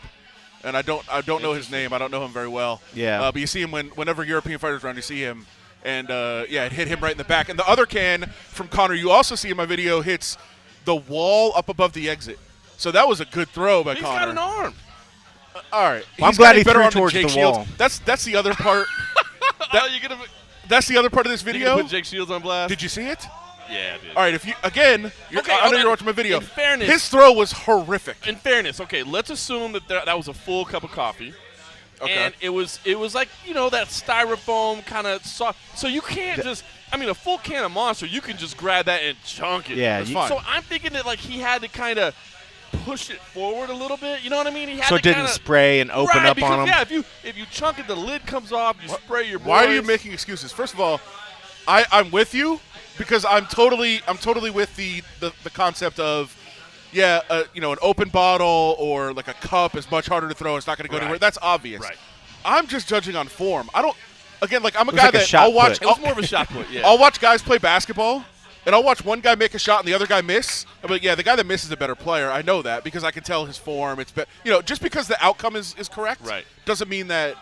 And I don't know his name. I don't know him very well. Yeah. But you see him whenever European fighters are around, you see him. And, it hit him right in the back. And the other can from Conor, you also see in my video, hits the wall up above the exit. So that was a good throw by Conor. He's got an arm. All right. Well, I'm glad he threw towards the wall. That's the other part. That's the other part of this video. You put Jake Shields on blast? Did you see it? Yeah, I did. All right. I know you're watching my video. In fairness, his throw was horrific. In fairness, okay, let's assume that was a full cup of coffee. Okay. And it was like, that styrofoam kind of soft. So you can't just, a full can of Monster, you can just grab that and chunk it. Yeah. Fine. So I'm thinking that, like, he had to kind of push it forward a little bit. You know what I mean? He had so to it didn't spray and open up on him? Yeah, if you chunk it, the lid comes off, you spray your boys. Why are you making excuses? First of all, I'm with you because I'm totally with the concept of, an open bottle or like a cup is much harder to throw. It's not going to go anywhere. That's obvious. Right. I'm just judging on form. I'm a guy like that I'll watch. It was more of a shot put, yeah. I'll watch guys play basketball, and I'll watch one guy make a shot and the other guy miss. I'm like, yeah, the guy that misses is a better player. I know that because I can tell his form. It's just because the outcome is correct, right, doesn't mean that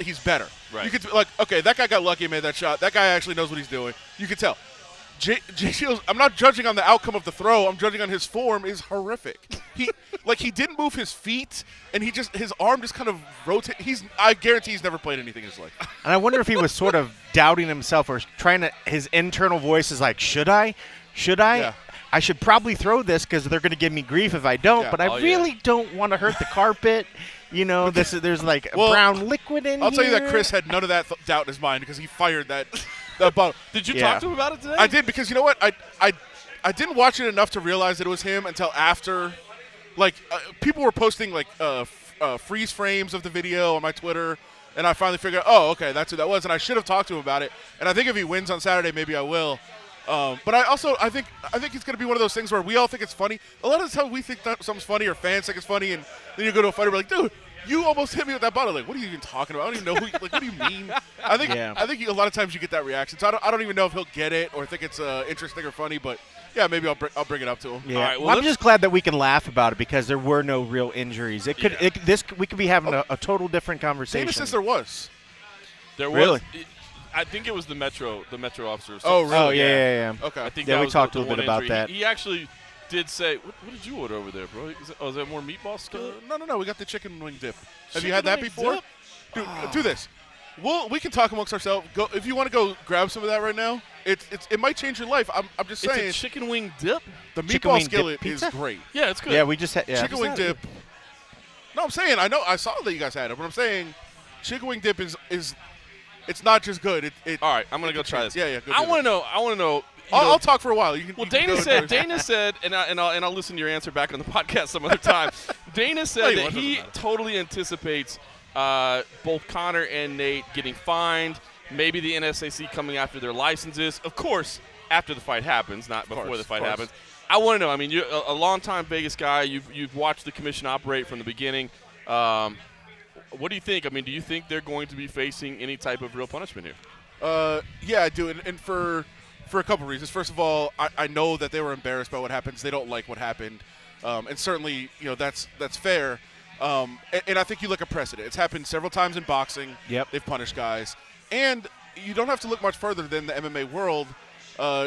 he's better. Right. You could okay, that guy got lucky and made that shot. That guy actually knows what he's doing. You can tell. Jay Shields, I'm not judging on the outcome of the throw. I'm judging on his form is horrific. He didn't move his feet, and his arm just kind of rotated. I guarantee he's never played anything in his life. And I wonder if he was sort of doubting himself or his internal voice is like, should I? Yeah. I should probably throw this because they're going to give me grief if I don't, but I really don't want to hurt the carpet. There's like brown liquid in here. I'll tell you that Chris had none of that doubt in his mind because he fired that bottle. Did you talk to him about it today? I did because you know what? I didn't watch it enough to realize that it was him until after. Like, people were posting, like, freeze frames of the video on my Twitter. And I finally figured out, oh, okay, that's who that was. And I should have talked to him about it. And I think if he wins on Saturday, maybe I will. But I think it's going to be one of those things where we all think it's funny. A lot of the time we think that something's funny or fans think it's funny, and then you go to a fighter and be like, dude, you almost hit me with that bottle. Like, what are you even talking about? I don't even know who. Like, what do you mean? I think a lot of times you get that reaction. So I don't even know if he'll get it or think it's interesting or funny. But yeah, maybe I'll bring it up to him. Yeah. All right, well, I'm just glad that we can laugh about it because there were no real injuries. We could be having a total different conversation. Dana says there was. There was. Really? I think it was the Metro officer. Oh, really? Oh, yeah. Okay. I think Yeah, that we was talked the a little bit one about injury. that. He actually did say, what did you order over there, bro? Is that more meatball stuff? No. We got the chicken wing dip. Have you Chicken had that wing before? dip? Dude, do this. We can talk amongst ourselves. Go if you want to go grab some of that right now. It might change your life. I'm just saying. It's a chicken wing dip? The Chicken meatball wing dip skillet pizza? is great. Yeah, it's good. Yeah, we just had Chicken wing dip. No, I'm saying I saw that you guys had it, but I'm saying chicken wing dip is it's not just good. All right, I'm gonna go try this. Yeah. Go I do want that. to know. I'll talk for a while. Well, Dana said, and I'll listen to your answer back on the podcast some other time. Dana said that he totally anticipates both Conor and Nate getting fined, maybe the NSAC coming after their licenses. Of course, after the fight happens, not before the fight happens. I want to know. I mean, you're a longtime Vegas guy. You've watched the commission operate from the beginning. What do you think? I mean, do you think they're going to be facing any type of real punishment here? Yeah, I do, and for a couple reasons. First of all, I know that they were embarrassed by what happened. They don't like what happened, and certainly, that's fair. And I think you look at precedent. It's happened several times in boxing. Yep. They've punished guys, and you don't have to look much further than the MMA world.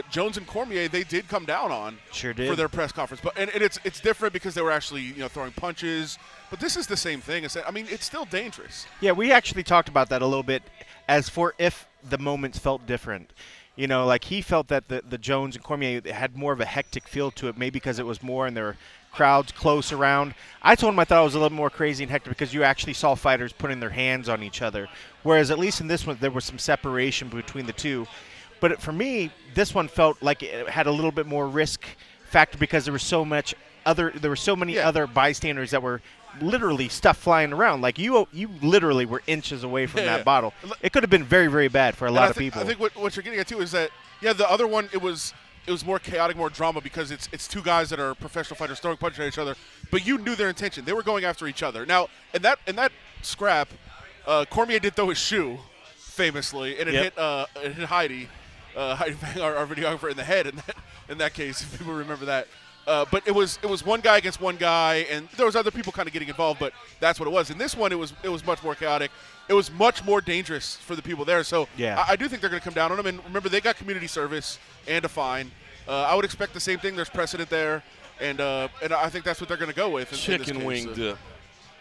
Jones and Cormier, they did come down on Sure did. for their press conference, but and it's different because they were actually throwing punches. But this is the same thing. I mean, it's still dangerous. Yeah, we actually talked about that a little bit as for if the moments felt different. Like he felt that the Jones and Cormier had more of a hectic feel to it, maybe because it was more and there were crowds close around. I told him I thought it was a little more crazy and hectic because you actually saw fighters putting their hands on each other, whereas at least in this one there was some separation between the two. But for me, this one felt like it had a little bit more risk factor because there was so many other bystanders that were literally stuff flying around. Like you literally were inches away from that bottle. It could have been very, very bad for a lot of people. I think what you're getting at too is that the other one it was more chaotic, more drama because it's two guys that are professional fighters throwing punches at each other, but you knew their intention. They were going after each other. Now in that scrap, Cormier did throw his shoe famously, and it hit Heidi Fang, our videographer, in the head. In that case, if people remember that. But it was one guy against one guy, and there was other people kind of getting involved. But that's what it was. In this one, it was much more chaotic. It was much more dangerous for the people there. So I do think they're going to come down on them. And remember, they got community service and a fine. I would expect the same thing. There's precedent there, and I think that's what they're going to go with. Chicken wing dip.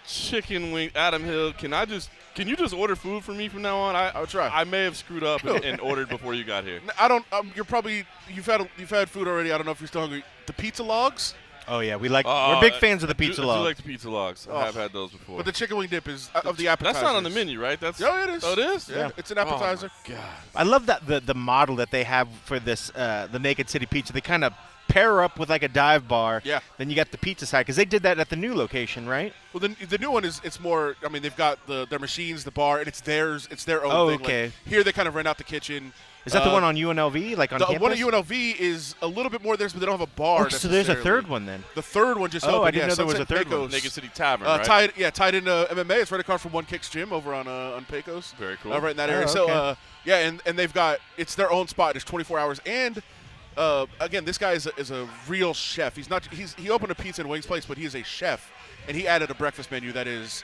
Chicken wing. Adam Hill, can you just order food for me from now on? I'll try. I may have screwed up and ordered before you got here. I don't. You've had food already. I don't know if you're still hungry. The pizza logs. Oh yeah, we're big fans of the pizza I logs. do like the pizza logs. I have had those before. But the chicken wing dip is of the appetizer. That's not on the menu, right? It is. Oh, it is. Yeah, it's an appetizer. Oh my God. I love that the model that they have for this the Naked City Pizza. They kind of pair up with like a dive bar. Yeah. Then you got the pizza side because they did that at the new location, right? Well, the new one it's more. I mean, they've got their machines, the bar, and it's theirs. It's their own thing. Okay. Like, here they kind of rent out the kitchen. Is that the one on UNLV, like on the campus? one at UNLV is a little bit more theirs, but they don't have a bar. So there's a necessarily. third one then. The third one just Oh, opened. I didn't know there was Sunset a third one. Pecos. Naked City Tavern, right? Tied into MMA. It's right across from One Kicks Gym over on Pecos. Very cool. Right in that area. okay. So and they've got it's their own spot. It's 24 hours. And again, this guy is a real chef. He opened a pizza and wings place, but he is a chef, and he added a breakfast menu that is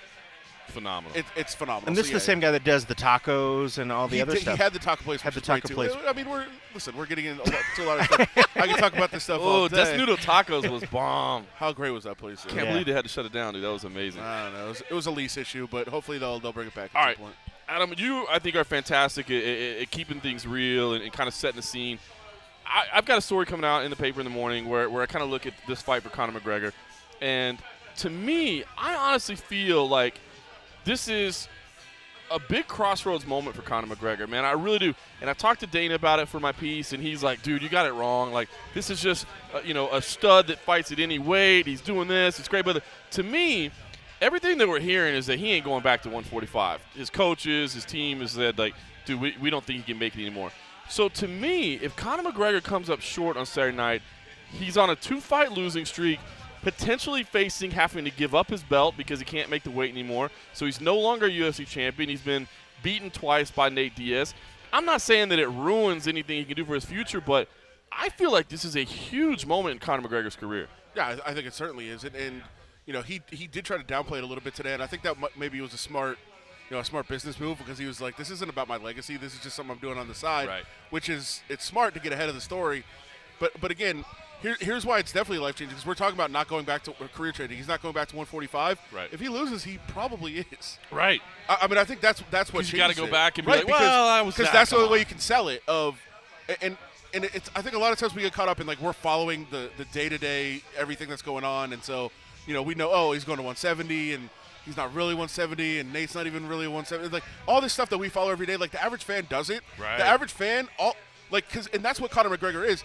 phenomenal. It's phenomenal. And this is the same guy that does the tacos and all the other stuff. He had the taco place. Had the which is great, taco too. place. I mean, we're getting into a lot of stuff. I can talk about this stuff all Oh, day. Desnudo Tacos was bomb. How great was that place? Can't believe they had to shut it down, dude. That was amazing. I don't know. It was a lease issue, but hopefully they'll bring it back at All some right. point. Adam, you, I think, are fantastic at keeping things real and kind of setting the scene. I've got a story coming out in the paper in the morning where I kind of look at this fight for Conor McGregor. And to me, I honestly feel like this is a big crossroads moment for Conor McGregor, man. I really do. And I talked to Dana about it for my piece, and he's like, dude, you got it wrong. Like, this is just, a stud that fights at any weight. He's doing this. It's great. But to me, everything that we're hearing is that he ain't going back to 145. His coaches, his team has said, like, dude, we don't think he can make it anymore. So to me, if Conor McGregor comes up short on Saturday night, he's on a 2-fight losing streak, potentially having to give up his belt because he can't make the weight anymore. So he's no longer a UFC champion. He's been beaten twice by Nate Diaz. I'm not saying that it ruins anything he can do for his future, but I feel like this is a huge moment in Conor McGregor's career. Yeah, I think it certainly is. And you know, he did try to downplay it a little bit today, and I think that maybe was a smart business move, because he was like, this isn't about my legacy. This is just something I'm doing on the side, right. Which is, it's smart to get ahead of the story. But again, here's why it's definitely life-changing, because we're talking about not going back to career training. He's not going back to 145. Right. If he loses, he probably is. Right. I mean, I think that's what you got to go back and be right, like, well, because that's the only way you can sell it. And it's, I think a lot of times we get caught up in, like, we're following the day-to-day, everything that's going on, and so, you know, we know, oh, he's going to 170, and he's not really 170, and Nate's not even really 170. Like, all this stuff that we follow every day, like, the average fan does it. Right. The average fan, and that's what Conor McGregor is.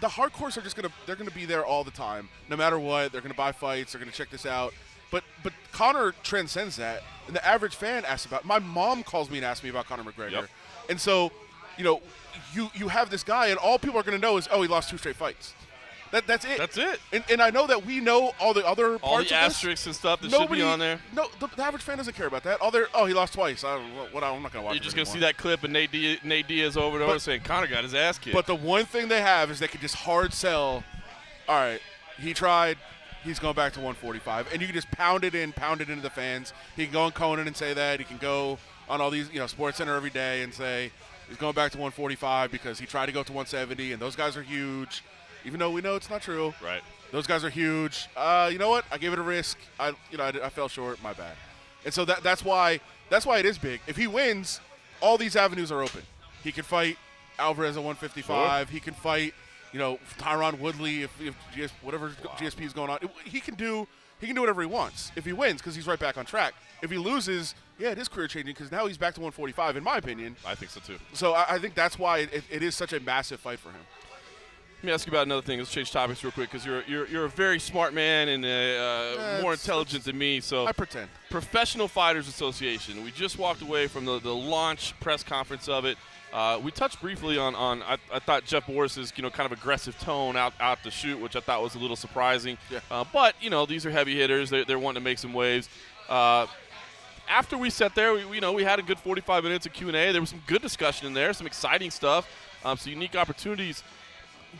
The hardcores are just they're gonna be there all the time, no matter what. They're gonna buy fights. They're gonna check this out. But Conor transcends that, and the average fan asks about. My mom calls me and asks me about Conor McGregor, Yep. and so, you know, you have this guy, and all people are gonna know is, oh, he lost 2 straight fights. That's it. That's it. And I know that we know all the other all parts the of this. asterisks and stuff that should be on there. No, the average fan doesn't care about that. He lost twice. I'm not going to watch it. You're just going to see anymore. that clip of Nate Diaz over and over saying Conor got his ass kicked. But the one thing they have is they can just hard sell, all right, he tried, he's going back to 145. And you can just pound it into the fans. He can go on Conan and say that. He can go on all these, Sports Center every day and say he's going back to 145 because he tried to go to 170, and those guys are huge. Even though we know it's not true. Right. Those guys are huge. You know what? I gave it a risk. I fell short. My bad. And so that's why it is big. If he wins, all these avenues are open. He could fight Alvarez at 155. Sure. He can fight, Tyron Woodley if whatever GSP is going on. He can do whatever he wants if he wins, because he's right back on track. If he loses, yeah, it is career changing, because now he's back to 145. In my opinion. I think so too. So I think that's why it is such a massive fight for him. Let me ask you about another thing. Let's change topics real quick, because you're a very smart man and more intelligent than me. So I pretend. Professional Fighters Association. We just walked away from the launch press conference of it. We touched briefly on I thought Jeff Borris' kind of aggressive tone out the chute, which I thought was a little surprising. Yeah. But these are heavy hitters. They're wanting to make some waves. After we sat there, we had a good 45 minutes of Q&A. There was some good discussion in there, some exciting stuff, some unique opportunities.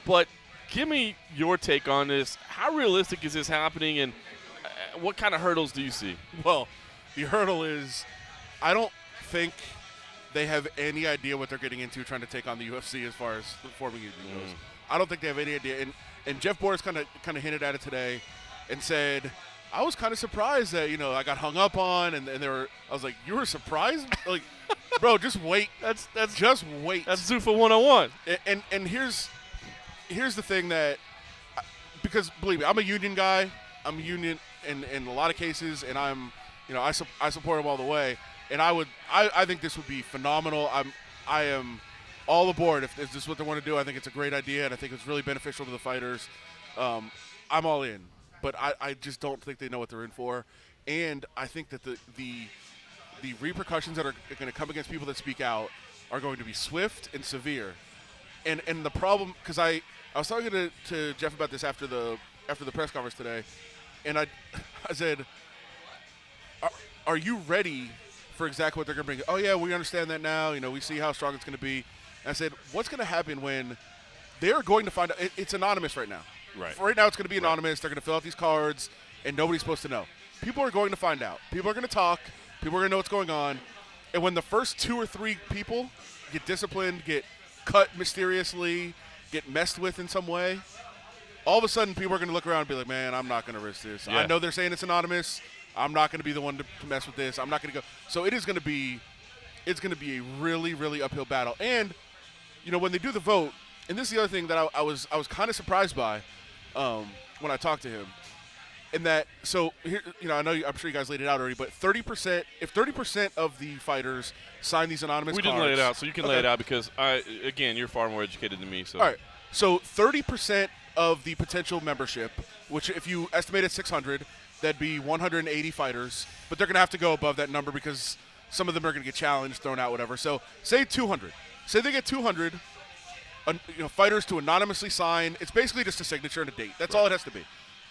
But give me your take on this. How realistic is this happening, and what kind of hurdles do you see? Well, the hurdle is, I don't think they have any idea what they're getting into trying to take on the UFC as far as the forming goes. I don't think they have any idea. And Jeff Borris kind of hinted at it today and said, I was kind of surprised that, I got hung up on, and I was like, you were surprised? Like, bro, just wait. That's just wait. That's Zuffa 101. And here's the thing that, because believe me, I'm a union guy. I'm a union in a lot of cases, and I support them all the way. And I think this would be phenomenal. I am all aboard if this is what they want to do. I think it's a great idea, and I think it's really beneficial to the fighters. I'm all in, but I just don't think they know what they're in for. And I think that the repercussions that are going to come against people that speak out are going to be swift and severe. And the problem, because I was talking to Jeff about this after the press conference today, and I said, are you ready for exactly what they're going to bring? Oh, yeah, we understand that now. We see how strong it's going to be. And I said, what's going to happen when they're going to find out? It's anonymous right now. Right. Right now it's going to be anonymous. They're going to fill out these cards, and nobody's supposed to know. People are going to find out. People are going to talk. People are going to know what's going on. And when the first 2 or 3 people get disciplined, get cut mysteriously, get messed with in some way, all of a sudden people are going to look around and be like, man, I'm not going to risk this. Yeah. I know they're saying it's anonymous. I'm not going to be the one to mess with this. I'm not going to go. So it's going to be a really, really uphill battle. And, when they do the vote, and this is the other thing that I was kind of surprised by when I talked to him. And that, so here, I know I'm sure you guys laid it out already, but 30%, if 30% of the fighters sign these anonymous cards. We didn't lay it out, so you can lay it out, because again, you're far more educated than me. So. All right. So 30% of the potential membership, which if you estimate at 600, that'd be 180 fighters, but they're going to have to go above that number because some of them are going to get challenged, thrown out, whatever. So say 200. Say they get 200 fighters to anonymously sign. It's basically just a signature and a date. That's all it has to be.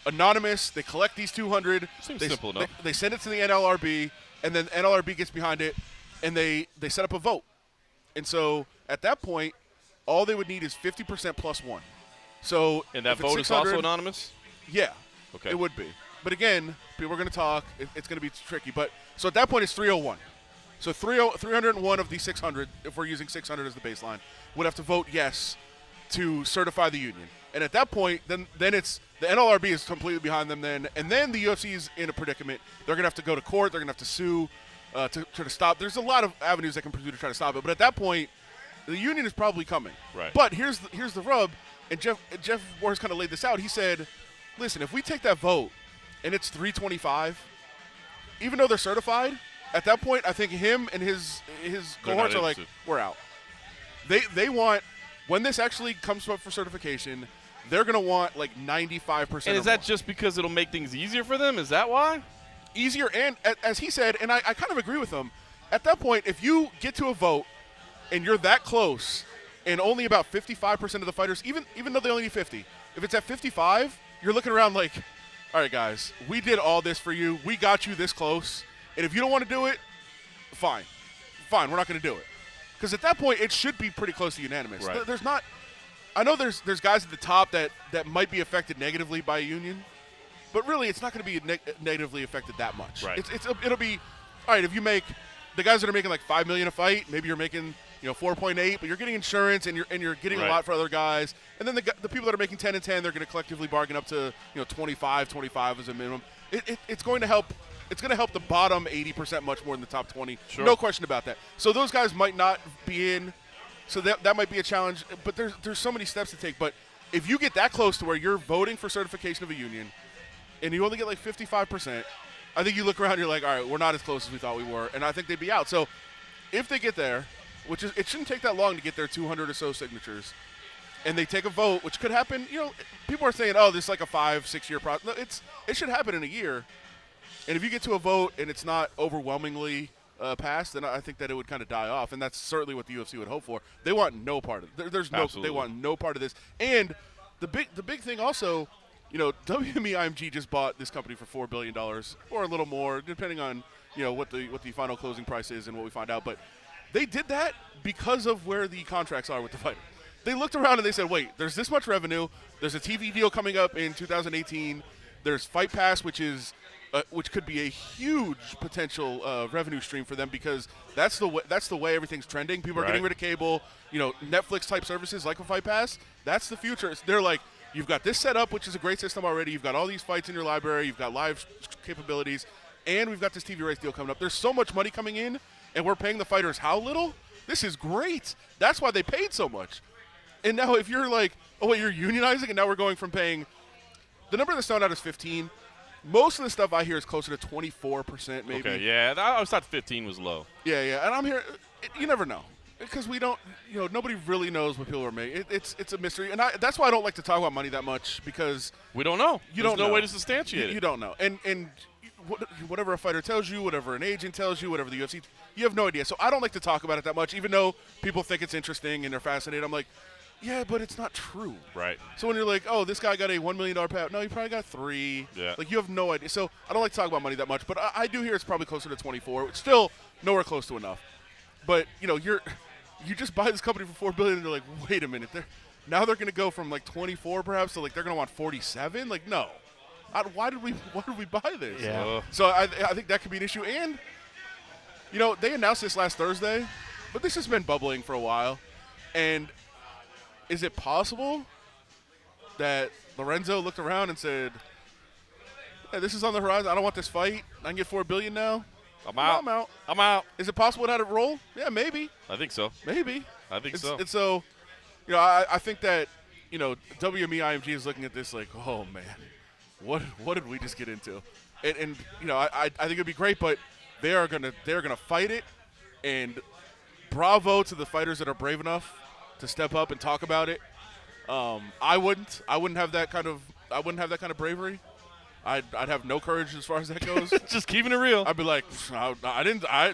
Anonymous, they collect these 200. Seems simple enough. They send it to the NLRB, and then NLRB gets behind it, and they set up a vote. And so at that point, all they would need is 50% plus one. So and that vote is also anonymous? Yeah. Okay. It would be. But again, people are going to talk. It's going to be tricky. But so at that point, it's 301. So 301 of the 600, if we're using 600 as the baseline, would have to vote yes to certify the union. And at that point, then it's the NLRB is completely behind them then. And then the UFC is in a predicament. They're going to have to go to court. They're going to have to sue to try to stop. There's a lot of avenues they can pursue to try to stop it. But at that point, the union is probably coming. Right. But here's the rub. And Jeff Borris kind of laid this out. He said, listen, if we take that vote and it's 325, even though they're certified, at that point, I think him and his cohorts are like, we're out. They want, when this actually comes up for certification, they're going to want like 95%. And is that just because it'll make things easier for them? Is that why? Easier, and as he said, and I kind of agree with him, at that point, if you get to a vote and you're that close and only about 55% of the fighters, even though they only need 50, if it's at 55, you're looking around like, all right, guys, we did all this for you. We got you this close. And if you don't want to do it, fine. Fine, we're not going to do it. Because at that point, it should be pretty close to unanimous. Right. There's not – I know there's guys at the top that might be affected negatively by a union, but really it's not going to be negatively affected that much. Right. It'll be – all right, if you make – the guys that are making like $5 million a fight, maybe you're making – 4.8, but you're getting insurance and you're getting a lot for other guys. And then the people that are making 10 and 10, they're going to collectively bargain up to 25 as a minimum. It's going to help. It's going to help the bottom 80% much more than the top 20. Sure. No question about that. So those guys might not be in. So that might be a challenge. But there's so many steps to take. But if you get that close to where you're voting for certification of a union, and you only get like 55%, I think you look around, you're like, all right, we're not as close as we thought we were, and I think they'd be out. So if they get there, which is, it shouldn't take that long to get their 200 or so signatures, and they take a vote, which could happen. People are saying, oh, this is like a 5-6 year process. No, it should happen in a year. And if you get to a vote and it's not overwhelmingly passed, then I think that it would kind of die off, and that's certainly what the UFC would hope for. They want no part of it. They want no part of this. And the big thing also, WME just bought this company for $4 billion or a little more, depending on what the final closing price is and what we find out. But they did that because of where the contracts are with the fighter. They looked around and they said, wait, there's this much revenue. There's a TV deal coming up in 2018. There's Fight Pass, which could be a huge potential revenue stream for them because that's the way everything's trending. People are getting rid of cable. Netflix type services like a Fight Pass. That's the future. They're like, you've got this set up, which is a great system already. You've got all these fights in your library. You've got live capabilities, and we've got this TV rights deal coming up. There's so much money coming in, and we're paying the fighters how little? This is great. That's why they paid so much. And now if you're like, oh, wait, you're unionizing, and now we're going from paying – the number that's thrown out is 15. Most of the stuff I hear is closer to 24% maybe. Okay, yeah. I thought 15 was low. Yeah. And I'm here – you never know because we don't – nobody really knows what people are making. It's a mystery. And that's why I don't like to talk about money that much because – we don't know. There's no way to substantiate it. You don't know. And whatever a fighter tells you, whatever an agent tells you, whatever the UFC – you have no idea. So I don't like to talk about it that much, even though people think it's interesting and they're fascinated. I'm like, yeah, but it's not true. Right. So when you're like, oh, this guy got a $1 million payout. No, he probably got 3. Yeah. Like, you have no idea. So I don't like to talk about money that much, but I do hear it's probably closer to 24. It's still nowhere close to enough. But, you just buy this company for $4 billion and you're like, wait a minute. Now they're going to go from like 24 perhaps to like they're going to want 47? Like, no. Why did we buy this? Yeah. So I think that could be an issue. And they announced this last Thursday, but this has been bubbling for a while. And is it possible that Lorenzo looked around and said, hey, this is on the horizon. I don't want this fight. I can get $4 billion now. I'm out. I'm out. Is it possible it had a roll? Yeah, maybe. I think so. Maybe. I think so. And so, I think that, WME IMG is looking at this like, oh, man, what did we just get into? And I think it'd be great, but they're gonna fight it, and bravo to the fighters that are brave enough to step up and talk about it. I wouldn't have that kind of bravery. I'd have no courage as far as that goes. Just keeping it real. I'd be like,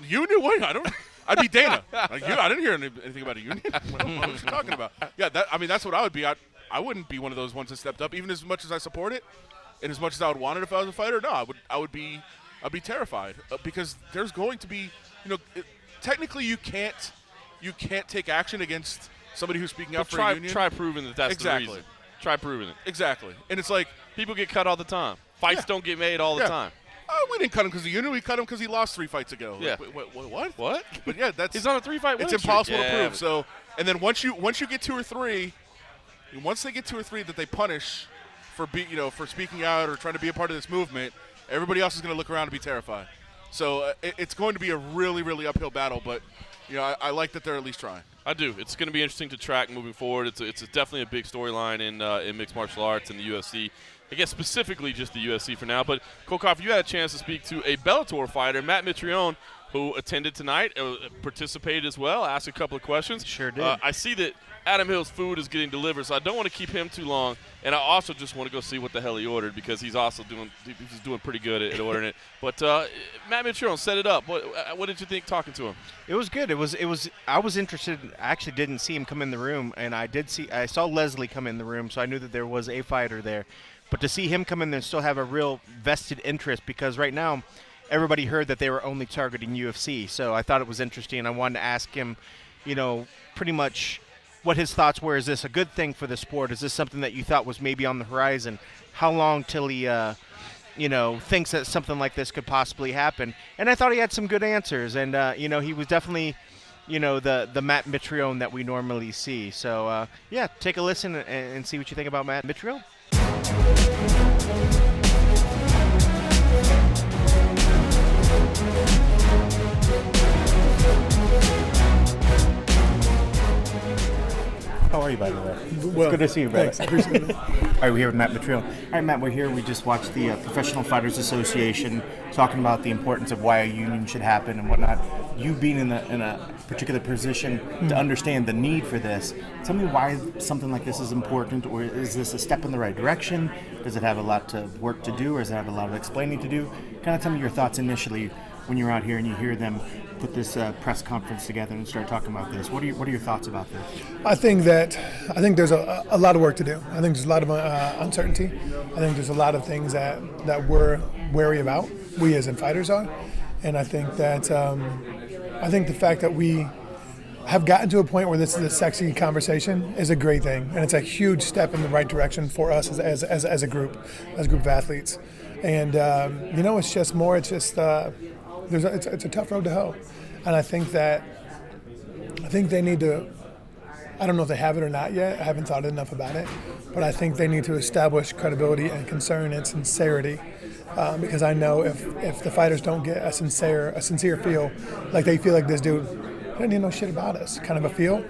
you knew what? I'd be Dana. Like, I didn't hear anything about a union. What are you talking about? Yeah, that's what I would be. I wouldn't be one of those ones that stepped up, even as much as I support it, and as much as I would want it if I was a fighter. No, I'd be terrified because there's going to be, technically you can't take action against somebody who's speaking out for a union. Try proving that that's exactly. the reason. Try proving it. Exactly, and it's like people get cut all the time. Fights don't get made all the time. We didn't cut him because of the union. We cut him because he lost 3 fights ago. Yeah. Like, what? What? But yeah, he's on a 3-fight winning streak. It's impossible to prove. So, and then once you get 2 or 3, once they get 2 or 3 that they punish for speaking out or trying to be a part of this movement, everybody else is going to look around and be terrified. So it's going to be a really, really uphill battle. But I like that they're at least trying. I do. It's going to be interesting to track moving forward. It's definitely a big storyline in mixed martial arts and the UFC. I guess specifically just the UFC for now. But, Kolkoff, you had a chance to speak to a Bellator fighter, Matt Mitrione, who attended tonight, participated as well, asked a couple of questions. Sure did. I see that Adam Hill's food is getting delivered, so I don't want to keep him too long. And I also just want to go see what the hell he ordered because he's also doing pretty good at ordering it. But Matt Mitrione set it up. What did you think talking to him? It was good. It was. I was interested. I actually didn't see him come in the room, and I saw Leslie come in the room, so I knew that there was a fighter there. But to see him come in there and still have a real vested interest, because right now everybody heard that they were only targeting UFC. So I thought it was interesting, and I wanted to ask him, pretty much what his thoughts were. Is this a good thing for the sport? Is this something that you thought was maybe on the horizon? How long till he, thinks that something like this could possibly happen? And I thought he had some good answers, and, he was definitely, the Matt Mitrione that we normally see. So, take a listen and see what you think about Matt Mitrione. How are you, by the way? Well, it's good to see you, brother. Thanks, I appreciate it. All right, we're here with Matt Mitrione. All right, Matt, we're here. We just watched the Professional Fighters Association talking about the importance of why a union should happen and whatnot. You being in a particular position to understand the need for this, tell me why something like this is important, or is this a step in the right direction? Does it have a lot of work to do, or does it have a lot of explaining to do? Kind of tell me your thoughts initially when you're out here and you hear them put this press conference together and start talking about this. What are your thoughts about this? I think there's a lot of work to do. I think there's a lot of uncertainty. I think there's a lot of things that we're wary about. We as in fighters are, and I think that the fact that we have gotten to a point where this is a sexy conversation is a great thing, and it's a huge step in the right direction for us as a group of athletes. And it's just more. It's just it's a tough road to hoe, and I think they need to. I don't know if they have it or not yet. I haven't thought enough about it, but I think they need to establish credibility and concern and sincerity, because I know if the fighters don't get a sincere feel, like they feel like this dude doesn't even know shit about us, kind of a feel,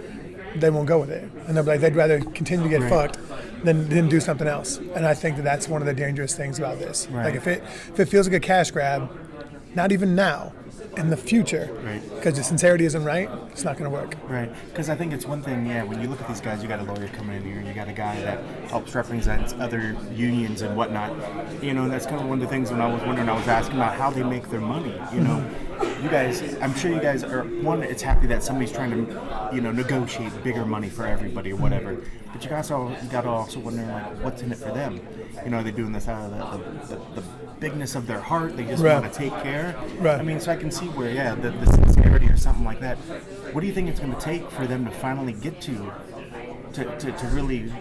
they won't go with it, and they'll be like they'd rather continue to get fucked than do something else. And I think that's one of the dangerous things about this. Right. Like if it feels like a cash grab, not even now, in the future, because the sincerity isn't right, it's not going to work. Right, because I think it's one thing, when you look at these guys, you got a lawyer coming in here, you got a guy that helps represent other unions and whatnot. And that's kind of one of the things when I was wondering, I was asking about how they make their money. You guys, I'm sure you guys are, one, it's happy that somebody's trying to, negotiate bigger money for everybody or whatever. But you got to also wonder, what's in it for them? Are they doing this out of the bigness of their heart? They just want to take care? Right. I mean, so I can see where, the sincerity or something like that. What do you think it's going to take for them to finally get to really,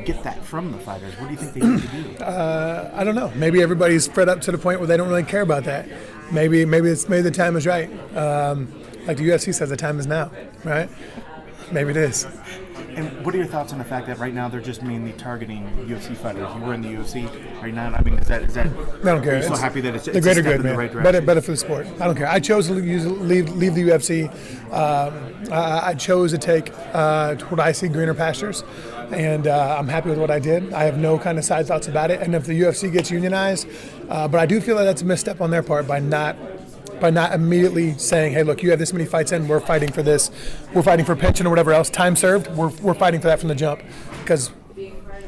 get that from the fighters? What do you think they need to do? I don't know. Maybe everybody's fed up to the point where they don't really care about that. Maybe the time is right. Like the UFC says, the time is now, right? Maybe it is. And what are your thoughts on the fact that right now they're just mainly targeting UFC fighters? You were in the UFC right now. I mean, is that? I don't care. Are you so happy that it's the greater a step good, in man. the right direction? Better for the sport. I don't care. I chose to leave the UFC. I chose to take what I see greener pastures, and I'm happy with what I did. I have no kind of side thoughts about it. And if the UFC gets unionized, but I do feel like that's a misstep on their part by not immediately saying, hey, look, you have this many fights in, we're fighting for this, we're fighting for pension or whatever else, time served, we're fighting for that from the jump. Because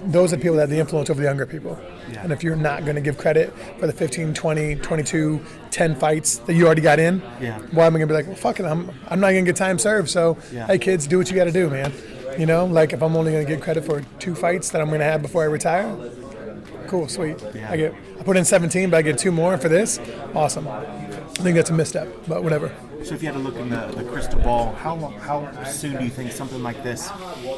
those are the people that have the influence over the younger people. Yeah. And if you're not going to give credit for the 15, 20, 22, 10 fights that you already got in, why am I going to be like, well, fuck it, I'm not going to get time served. So, hey, kids, do what you got to do, man. You know, like if I'm only going to get credit for 2 fights that I'm going to have before I retire, cool, sweet. Yeah. I put in 17, but I get 2 more for this. Awesome. I think that's a misstep, but whatever. So if you had to look in the crystal ball, how soon do you think something like this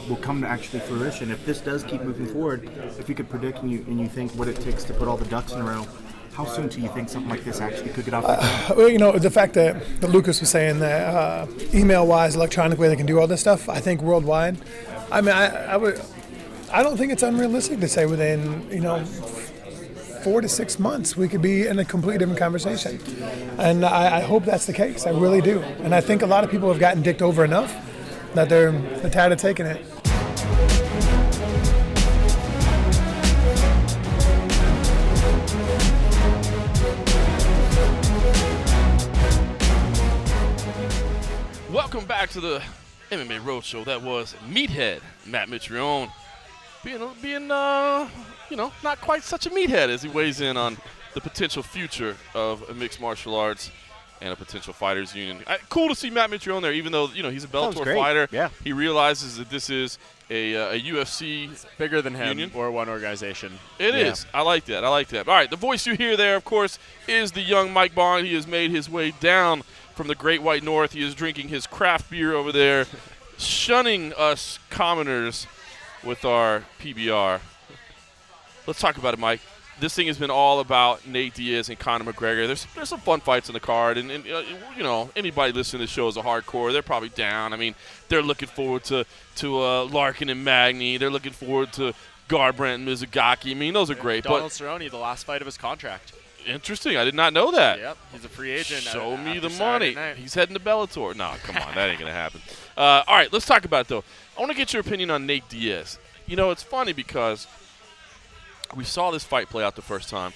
will come to actually fruition? If this does keep moving forward, if you could predict and you think what it takes to put all the ducks in a row, how soon do you think something like this actually could get off the ground? Well, you know, the fact that Lucas was saying that email-wise, electronically, they can do all this stuff, I think worldwide. I mean, I don't think it's unrealistic to say within, 4 to 6 months, we could be in a completely different conversation. And I hope that's the case. I really do. And I think a lot of people have gotten dicked over enough that they're tired of taking it. Welcome back to the MMA Roadshow. That was Meathead Matt Mitrione being not quite such a meathead as he weighs in on the potential future of mixed martial arts and a potential fighters union. Cool to see Matt Mitrione there, even though he's a Bellator fighter. Yeah. He realizes that this is a UFC it's bigger than him union. Or one organization. It is. I like that. All right, the voice you hear there, of course, is the young Mike Bohn. He has made his way down from the Great White North. He is drinking his craft beer over there, shunning us commoners with our PBR. Let's talk about it, Mike. This thing has been all about Nate Diaz and Conor McGregor. There's some fun fights on the card, and anybody listening to the show is a hardcore. They're probably down. I mean, they're looking forward to Larkin and Magny. They're looking forward to Garbrandt and Mizugaki. I mean, those are great. Donald Cerrone, the last fight of his contract. Interesting. I did not know that. Yep, he's a free agent. Show me the money. He's heading to Bellator. No, come on. That ain't going to happen. All right, let's talk about it, though. I want to get your opinion on Nate Diaz. It's funny because we saw this fight play out the first time,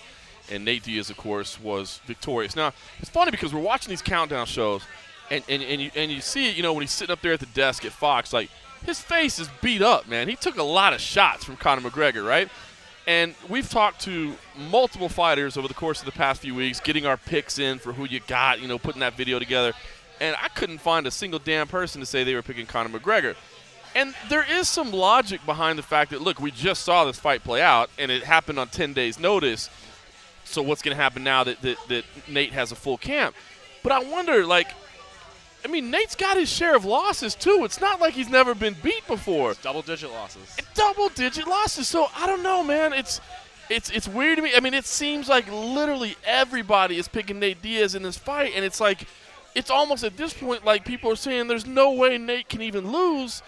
and Nate Diaz, of course, was victorious. Now, it's funny because we're watching these countdown shows, and you see it, when he's sitting up there at the desk at Fox, like, his face is beat up, man. He took a lot of shots from Conor McGregor, right? And we've talked to multiple fighters over the course of the past few weeks, getting our picks in for who you got, putting that video together. And I couldn't find a single damn person to say they were picking Conor McGregor. And there is some logic behind the fact that, look, we just saw this fight play out, and it happened on 10 days' notice. So what's going to happen now that Nate has a full camp? But I wonder, Nate's got his share of losses, too. It's not like he's never been beat before. Double-digit losses. Double-digit losses. So I don't know, man. It's weird to me. I mean, it seems like literally everybody is picking Nate Diaz in this fight, and it's like it's almost at this point like people are saying there's no way Nate can even lose.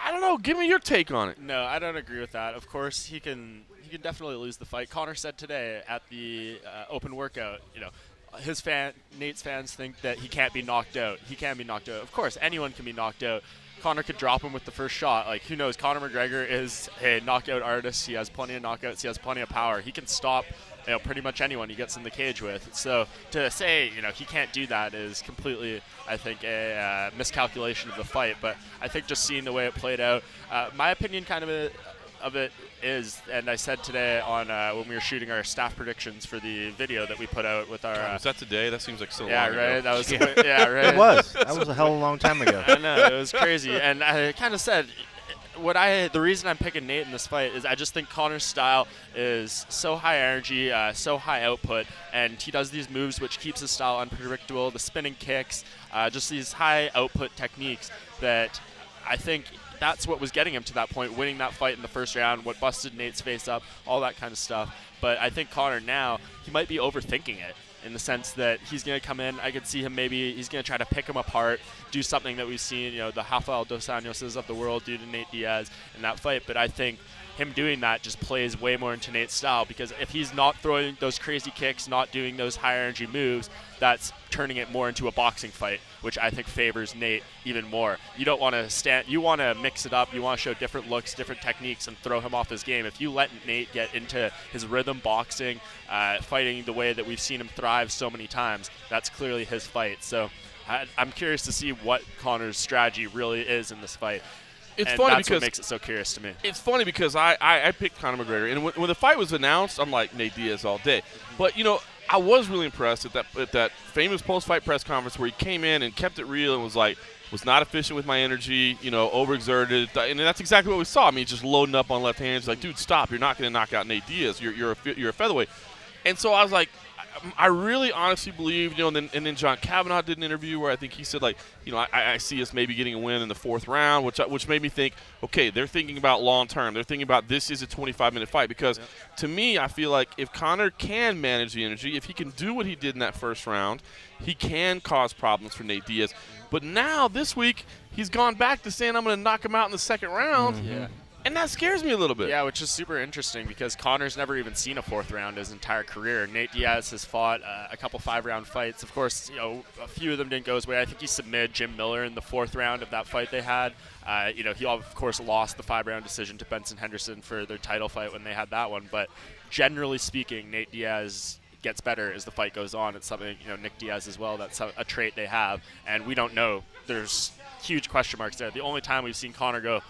I don't know. Give me your take on it. No, I don't agree with that. Of course, he can definitely lose the fight. Conor said today at the open workout, Nate's fans think that he can't be knocked out. He can be knocked out. Of course, anyone can be knocked out. Conor could drop him with the first shot. Like, who knows? Conor McGregor is a knockout artist. He has plenty of knockouts. He has plenty of power. He can stop pretty much anyone he gets in the cage with. So to say, he can't do that is completely, I think, a miscalculation of the fight. But I think just seeing the way it played out, my opinion kind of it is, and I said today on when we were shooting our staff predictions for the video that we put out with our. Was that today? That seems like so long right. ago. That was right. It was. That was a hell of a long time ago. I know, it was crazy, and I kind of said. The reason I'm picking Nate in this fight is I just think Conor's style is so high energy, so high output, and he does these moves which keeps his style unpredictable, the spinning kicks, just these high output techniques that I think that's what was getting him to that point, winning that fight in the first round, what busted Nate's face up, all that kind of stuff. But I think Conor now, he might be overthinking it. In the sense that he's going to come in, I could see him he's going to try to pick him apart, do something that we've seen, the Rafael dos Anjoses of the world do to Nate Diaz in that fight. But I think him doing that just plays way more into Nate's style, because if he's not throwing those crazy kicks, not doing those high energy moves, that's turning it more into a boxing fight, which I think favors Nate even more. You don't want to you want to mix it up, you want to show different looks, different techniques, and throw him off his game. If you let Nate get into his rhythm boxing, fighting the way that we've seen him thrive so many times, that's clearly his fight. So I'm curious to see what Conor's strategy really is in this fight. It's and funny that's because what makes it so curious to me. It's funny because I picked Conor McGregor, and when the fight was announced, I'm like Nate Diaz all day. But I was really impressed at that famous post-fight press conference where he came in and kept it real and was not efficient with my energy, overexerted, and that's exactly what we saw. I mean, just loading up on left hands, like, dude, stop! You're not going to knock out Nate Diaz. You're a featherweight, and so I was like, I really honestly believe, and then John Kavanaugh did an interview where I think he said, like, I see us maybe getting a win in the 4th round, which made me think, okay, they're thinking about long term. They're thinking about this is a 25-minute fight because to me, I feel like if Conor can manage the energy, if he can do what he did in that 1st round, he can cause problems for Nate Diaz. But now this week, he's gone back to saying I'm going to knock him out in the 2nd round. Mm-hmm. Yeah. And that scares me a little bit. Yeah, which is super interesting because Conor's never even seen a 4th round his entire career. Nate Diaz has fought a couple 5-round fights. Of course, a few of them didn't go his way. I think he submitted Jim Miller in the 4th round of that fight they had. He of course lost the 5-round decision to Benson Henderson for their title fight when they had that one. But generally speaking, Nate Diaz gets better as the fight goes on. It's something, Nick Diaz as well. That's a trait they have, and we don't know. There's huge question marks there. The only time we've seen Conor go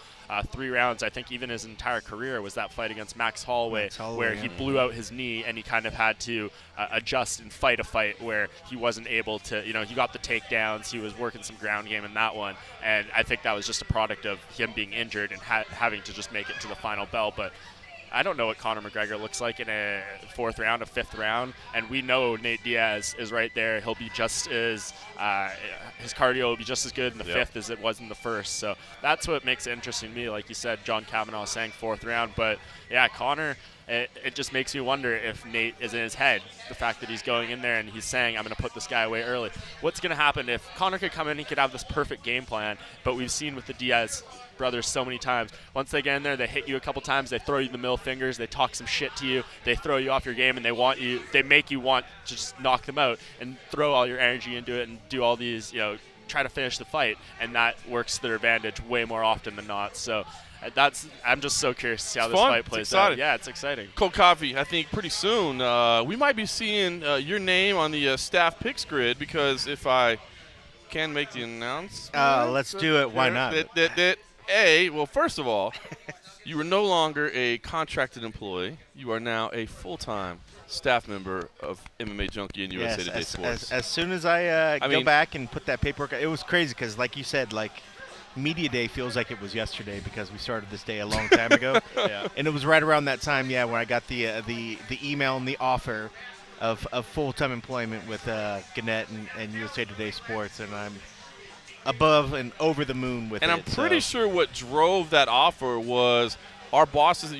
3 rounds, I think even his entire career, was that fight against Max Holloway where he blew out his knee and he kind of had to adjust and fight a fight where he wasn't able to, he got the takedowns, he was working some ground game in that one, and I think that was just a product of him being injured and having to just make it to the final bell. But I don't know what Conor McGregor looks like in a 4th round, a 5th round, and we know Nate Diaz is right there. He'll be just as his cardio will be just as good in the 5th as it was in the 1st. So that's what makes it interesting to me. Like you said, John Kavanaugh saying 4th round, but yeah, Conor. It just makes me wonder if Nate is in his head, the fact that he's going in there and he's saying, I'm going to put this guy away early. What's going to happen if Conor could come in, he could have this perfect game plan, but we've seen with the Diaz brothers so many times. Once they get in there, they hit you a couple times, they throw you the middle fingers, they talk some shit to you, they throw you off your game, and they make you want to just knock them out and throw all your energy into it and do all these, try to finish the fight, and that works to their advantage way more often than not. So I'm just so curious to see how this fight plays out. Yeah, it's exciting. Cold Coffee, I think pretty soon we might be seeing your name on the staff picks grid, because if I can make the announcement. Let's do it. Why not? Well, first of all, you are no longer a contracted employee. You are now a full-time staff member of MMAjunkie and USA Today Sports. As soon as I go back and put that paperwork, it was crazy because, like you said, Media Day feels like it was yesterday because we started this day a long time ago. Yeah. And it was right around that time, when I got the email and the offer of full-time employment with Gannett and USA Today Sports, and I'm above and over the moon with it. And I'm pretty sure what drove that offer was our bosses at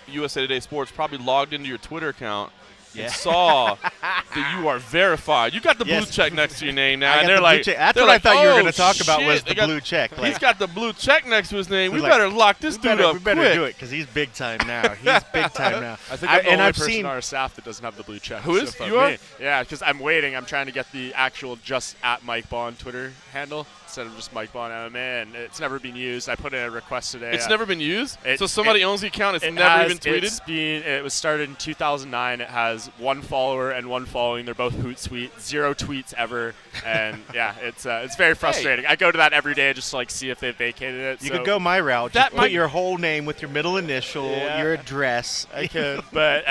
USA Today Sports probably logged into your Twitter account and saw that you are verified. You got the blue check next to your name now. And they're like, that's what I thought you were going to talk about was the blue check. He's got the blue check next to his name. We better lock this dude up. We better do it because he's big time now. He's big time now. I think I'm the only person on our staff that doesn't have the blue check. Who is? You are? Yeah, because I'm waiting. I'm trying to get the actual just at Mike Bohn Twitter handle instead of just Mike Bohn MMA, and it's never been used. I put in a request today. It's never been used? So somebody owns the account. It's never even tweeted? It was started in 2009. It has 1 follower and 1 following. They're both Hootsuite. 0 tweets ever. And, yeah, it's very frustrating. I go to that every day just to see if they vacated it. You could go my route. Just put your whole name with your middle initial, your address. I could. But,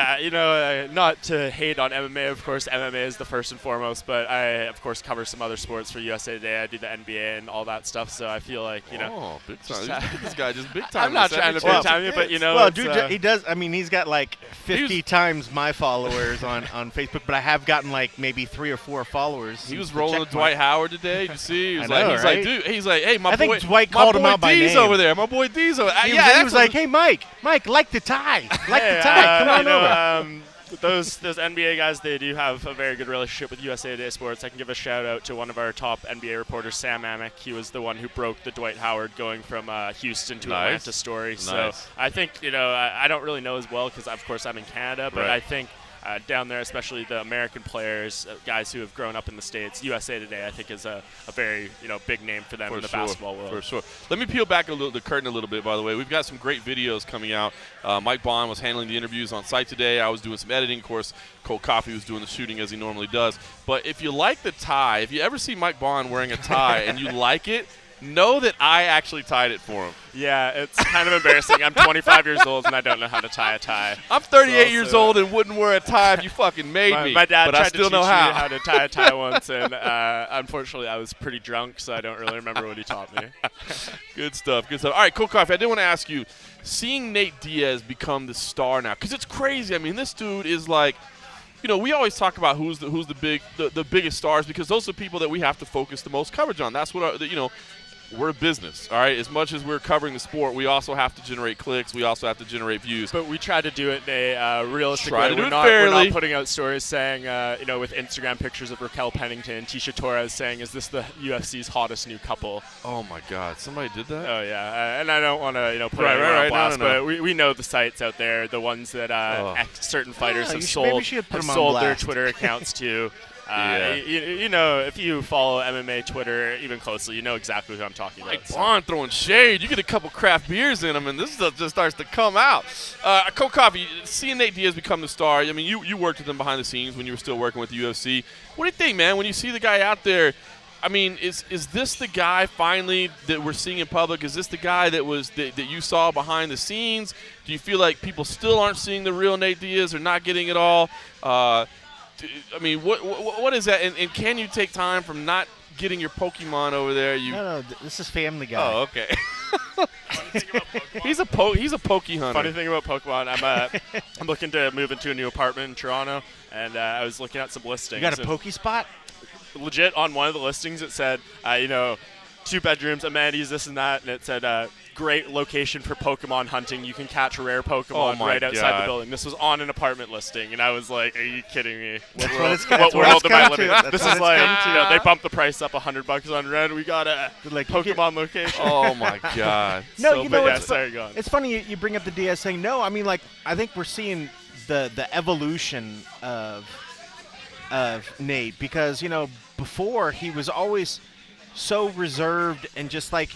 not to hate on MMA, of course. MMA is the first and foremost. But I, of course, cover some other sports for USA Today. I do the NBA and all that stuff. So I feel like, Oh, big time. This guy just big time. I'm not trying to big time you, but, Well, dude, he does. I mean, he's got 50 times my followers on Facebook, but I have gotten maybe 3 or 4 followers. He was rolling with Dwight Howard today. Did you see? He was right? Dude, he's like, hey, my boy. I think Dwight called him out by D's name. over there. My boy D's over there. He was like, hey, Mike, like the tie. Like the tie. Come on over. Those NBA guys, they do have a very good relationship with USA Today Sports. I can give a shout out to one of our top NBA reporters, Sam Amick. He was the one who broke the Dwight Howard going from Houston to Atlanta story. Nice. So I think, I don't really know as well because, of course, I'm in Canada, but I think down there, especially the American players, guys who have grown up in the States, USA Today, I think, is a very big name for them in the basketball world. For sure. Let me peel back the curtain a little bit, by the way. We've got some great videos coming out. Mike Bohn was handling the interviews on site today. I was doing some editing. Of course, Cold Coffee was doing the shooting as he normally does. But if you like the tie, if you ever see Mike Bohn wearing a tie and you like it, know that I actually tied it for him. Yeah, it's kind of embarrassing. I'm 25 years old and I don't know how to tie a tie. I'm 38 years old and wouldn't wear a tie if you fucking made me. My dad but tried I still to know teach how. me how to tie a tie once, and unfortunately I was pretty drunk, so I don't really remember what he taught me. Good stuff. Good stuff. All right, Cool Coffee, I did want to ask you, seeing Nate Diaz become the star now, because it's crazy. I mean, this dude is like, you know, we always talk about who's the biggest stars, because those are the people that we have to focus the most coverage on. That's what we're a business, all right? As much as we're covering the sport, we also have to generate clicks. We also have to generate views. But we try to do it in a realistic Try way. to do We're it not fairly. putting out stories saying, with Instagram pictures of Raquel Pennington, Tisha Torres saying, is this the UFC's hottest new couple? Oh, my God. Somebody did that? Oh, yeah. And I don't want to, put Right, anyone right, on blast, no. but we know the sites out there, the ones that certain fighters have sold their Twitter accounts to. Yeah. If you follow MMA Twitter even closely, you know exactly who I'm talking about. Mike Bohn throwing shade. You get a couple craft beers in them, and this stuff just starts to come out. Cold Coffee, seeing Nate Diaz become the star, I mean, you worked with him behind the scenes when you were still working with the UFC. What do you think, man, when you see the guy out there? I mean, is this the guy finally that we're seeing in public? Is this the guy that you saw behind the scenes? Do you feel like people still aren't seeing the real Nate Diaz or not getting it all? I mean, what is that? And can you take time from not getting your Pokemon over there? No, this is Family Guy. Oh, okay. He's a pokey hunter. Funny thing about Pokemon, I'm looking to move into a new apartment in Toronto, and I was looking at some listings. You got a Poke Spot? Legit, on one of the listings, it said, 2 bedrooms, amenities, this and that, and it said, great location for Pokemon hunting. You can catch rare Pokemon right outside the building. This was on an apartment listing, and I was like, "Are you kidding me? What world am I living in?" This is like, they bumped the price up $100 on rent. We got a Pokemon location. Oh my God! No, sorry, go on. It's funny you bring up the Diaz thing. No, I mean, like, I think we're seeing the evolution of Nate, because before he was always so reserved and just like,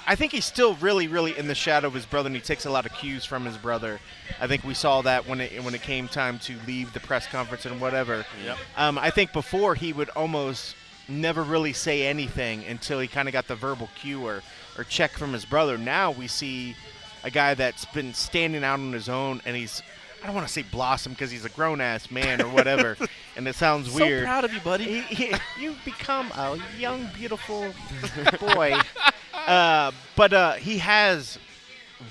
I think he's still really, really in the shadow of his brother, and he takes a lot of cues from his brother. I think we saw that when it came time to leave the press conference and whatever. Yep. I think before he would almost never really say anything until he kind of got the verbal cue or check from his brother. Now we see a guy that's been standing out on his own, and he's, I don't want to say blossom because he's a grown-ass man or whatever, and it sounds weird. So proud of you, buddy. You become a young, beautiful boy. But he has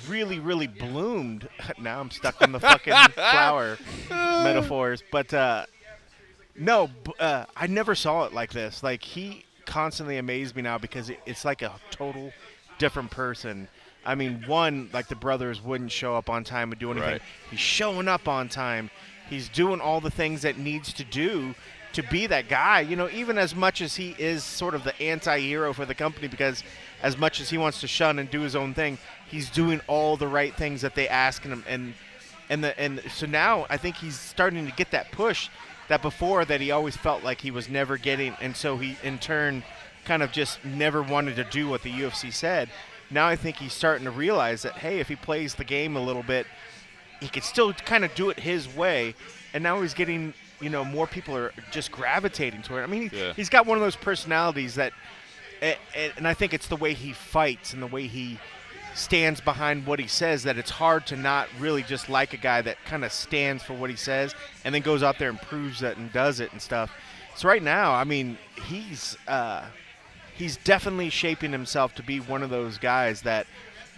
really, really bloomed. Now I'm stuck on the fucking flower metaphors. But I never saw it like this. Like, he constantly amazed me now because it's like a total different person. I mean, like the brothers wouldn't show up on time or do anything. Right. He's showing up on time. He's doing all the things that needs to do to be that guy. Even as much as he is sort of the anti-hero for the company, because as much as he wants to shun and do his own thing, he's doing all the right things that they ask him. And so now I think he's starting to get that push that before that he always felt like he was never getting. And so he, in turn, kind of just never wanted to do what the UFC said. Now I think he's starting to realize that, hey, if he plays the game a little bit, he can still kind of do it his way. And now he's getting, more people are just gravitating toward it. I mean, he's got one of those personalities that, and I think it's the way he fights and the way he stands behind what he says, that it's hard to not really just like a guy that kind of stands for what he says and then goes out there and proves that and does it and stuff. So right now, I mean, he's definitely shaping himself to be one of those guys that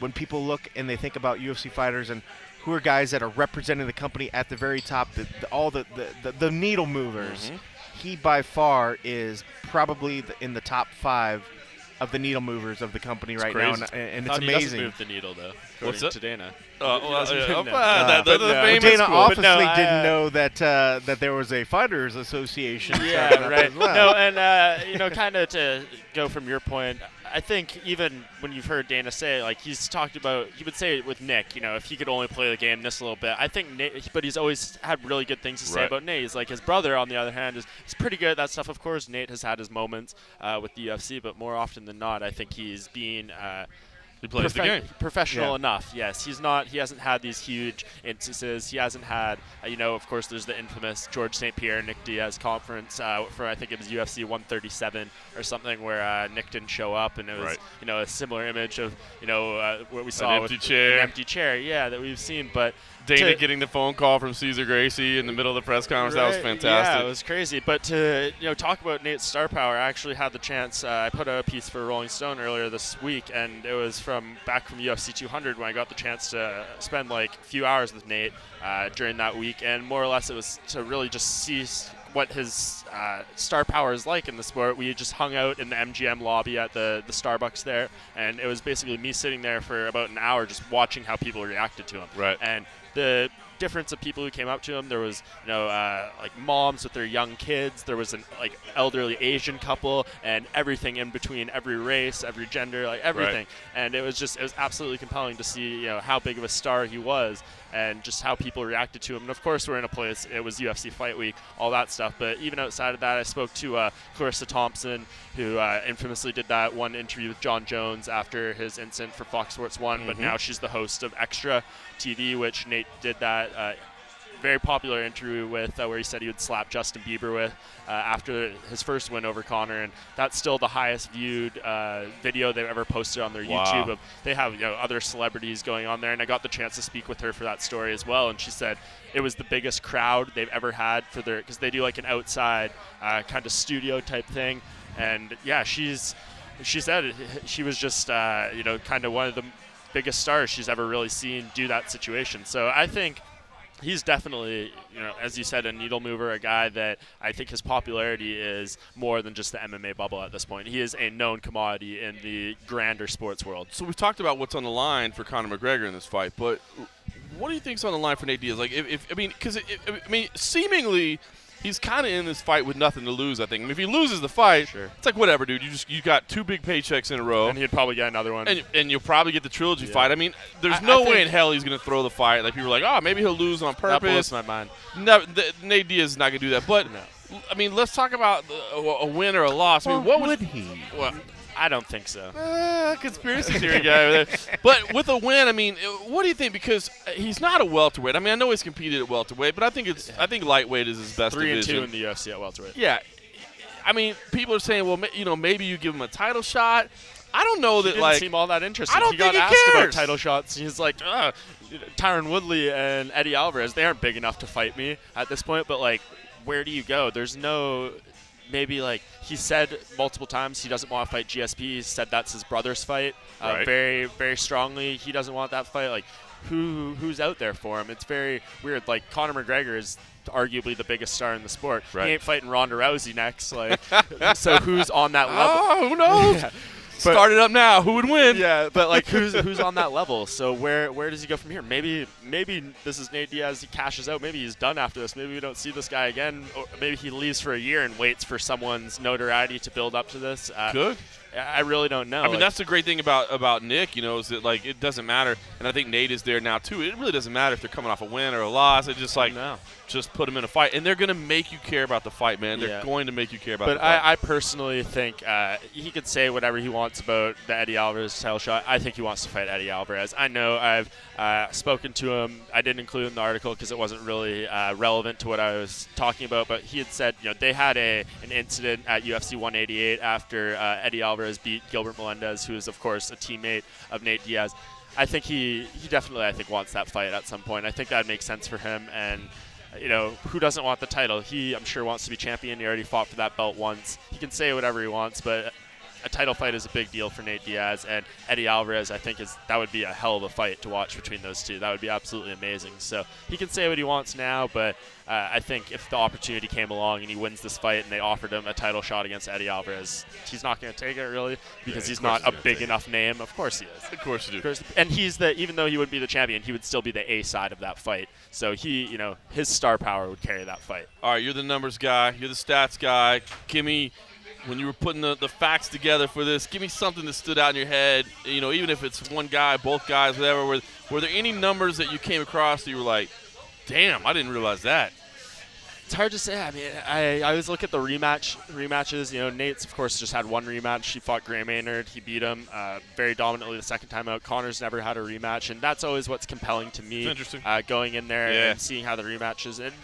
when people look and they think about UFC fighters and who are guys that are representing the company at the very top, the needle movers, he by far is probably in the top 5 of the needle movers of the company right now, and it's amazing. He doesn't move the needle, though, according to Dana. Dana obviously didn't know that there was a Fighters Association. Yeah, right. As well. No, and kind of to go from your point, I think even when you've heard Dana say, like, he's talked about, he would say it with Nick, if he could only play the game this little bit. I think Nate, but he's always had really good things to say about Nate. He's like, his brother, on the other hand, is pretty good at that stuff. Of course, Nate has had his moments with the UFC, but more often than not, I think he's being He plays the game. Professional Yeah. enough, yes. He hasn't had these huge instances. He hasn't had, of course, there's the infamous George St. Pierre, Nick Diaz conference for, I think it was UFC 137 or something, where Nick didn't show up, and it was, a similar image of, what we saw with chair. an empty chair, that we've seen. But Dana getting the phone call from Cesar Gracie in the middle of the press conference, that was fantastic. Yeah, it was crazy. But to talk about Nate's star power, I actually had the chance. I put out a piece for Rolling Stone earlier this week, and it was back from UFC 200 when I got the chance to spend a few hours with Nate during that week, and more or less it was to really just see what his star power is like in the sport. We just hung out in the MGM lobby at the Starbucks there, and it was basically me sitting there for about an hour just watching how people reacted to him. Right. And the difference of people who came up to him, there was moms with their young kids, there was an elderly Asian couple, and everything in between, every race, every gender, everything. Right. And it was absolutely compelling to see how big of a star he was and just how people reacted to him. And of course, we're in a place, it was UFC Fight Week, all that stuff. But even outside of that, I spoke to Clarissa Thompson, who infamously did that one interview with John Jones after his incident for Fox Sports 1, but now she's the host of Extra TV, which Nate did that very popular interview with where he said he would slap Justin Bieber with after his first win over Conor, and that's still the highest viewed video they've ever posted on their YouTube. They have other celebrities going on there, and I got the chance to speak with her for that story as well, and she said it was the biggest crowd they've ever had for because they do an outside kind of studio type thing, and she said she was just kind of one of the biggest stars she's ever really seen do that situation. So I think he's definitely, as you said, a needle mover, a guy that I think his popularity is more than just the MMA bubble at this point. He is a known commodity in the grander sports world. So we've talked about what's on the line for Conor McGregor in this fight, but what do you think's on the line for Nate Diaz? Seemingly he's kind of in this fight with nothing to lose, I think. If he loses the fight, it's whatever, dude. You got 2 big paychecks in a row. And he'd probably get another one. And you'll probably get the trilogy fight. I mean, there's no way in hell he's going to throw the fight. People are like, oh, maybe he'll lose on purpose. That blows my mind. No, Nate Diaz is not going to do that. But, let's talk about a win or a loss. What would he? Well, I don't think so. Conspiracy theory guy over there. But with a win, what do you think? Because he's not a welterweight. I know he's competed at welterweight, but I think lightweight is his best division. 3-2 in the UFC at welterweight. Yeah. People are saying, well, maybe you give him a title shot. I don't know that, didn't seem all that interested. I don't he think got he asked cares. about title shots. He's like, Tyron Woodley and Eddie Alvarez, they aren't big enough to fight me at this point, but, where do you go? There's no... Maybe he said multiple times he doesn't want to fight GSP. He said that's his brother's fight very, very strongly. He doesn't want that fight. Who's out there for him? It's very weird. Conor McGregor is arguably the biggest star in the sport. Right. He ain't fighting Ronda Rousey next. So who's on that level? Oh, who knows? Yeah. Start it up now. Who would win? Yeah, but who's on that level? So where does he go from here? Maybe this is Nate Diaz. He cashes out. Maybe he's done after this. Maybe we don't see this guy again. Or maybe he leaves for a year and waits for someone's notoriety to build up to this. Good. I really don't know. That's the great thing about Nick, is that it doesn't matter, and I think Nate is there now too. It really doesn't matter if they're coming off a win or a loss. It's just just put them in a fight, and they're going to make you care about the fight, man. They're going to make you care about the fight. But I personally think he could say whatever he wants about the Eddie Alvarez title shot. I think he wants to fight Eddie Alvarez. I know I've spoken to him. I didn't include in the article because it wasn't really relevant to what I was talking about, but he had said they had an incident at UFC 188 after Eddie Alvarez beat Gilbert Melendez, who is, of course, a teammate of Nate Diaz. I think he definitely, wants that fight at some point. I think that would make sense for him, and who doesn't want the title? He, I'm sure, wants to be champion. He already fought for that belt once. He can say whatever he wants, but a title fight is a big deal for Nate Diaz, and Eddie Alvarez, I think that would be a hell of a fight to watch between those two. That would be absolutely amazing. So he can say what he wants now, but I think if the opportunity came along and he wins this fight and they offered him a title shot against Eddie Alvarez, he's not going to take it really because he's not a big enough name. Of course he is. Of course you do. And even though he would be the champion, he would still be the A side of that fight. So his star power would carry that fight. All right, you're the numbers guy. You're the stats guy. Give me, when you were putting the facts together for this, give me something that stood out in your head, even if it's one guy, both guys, whatever. Were there any numbers that you came across that you were like, damn, I didn't realize that? It's hard to say. I mean, I always look at the rematches. You know, Nate's, of course, just had one rematch. He fought Gray Maynard. He beat him very dominantly the second time out. Conor's never had a rematch, and that's always what's compelling to me. Interesting. Going in there and seeing how the rematches. And,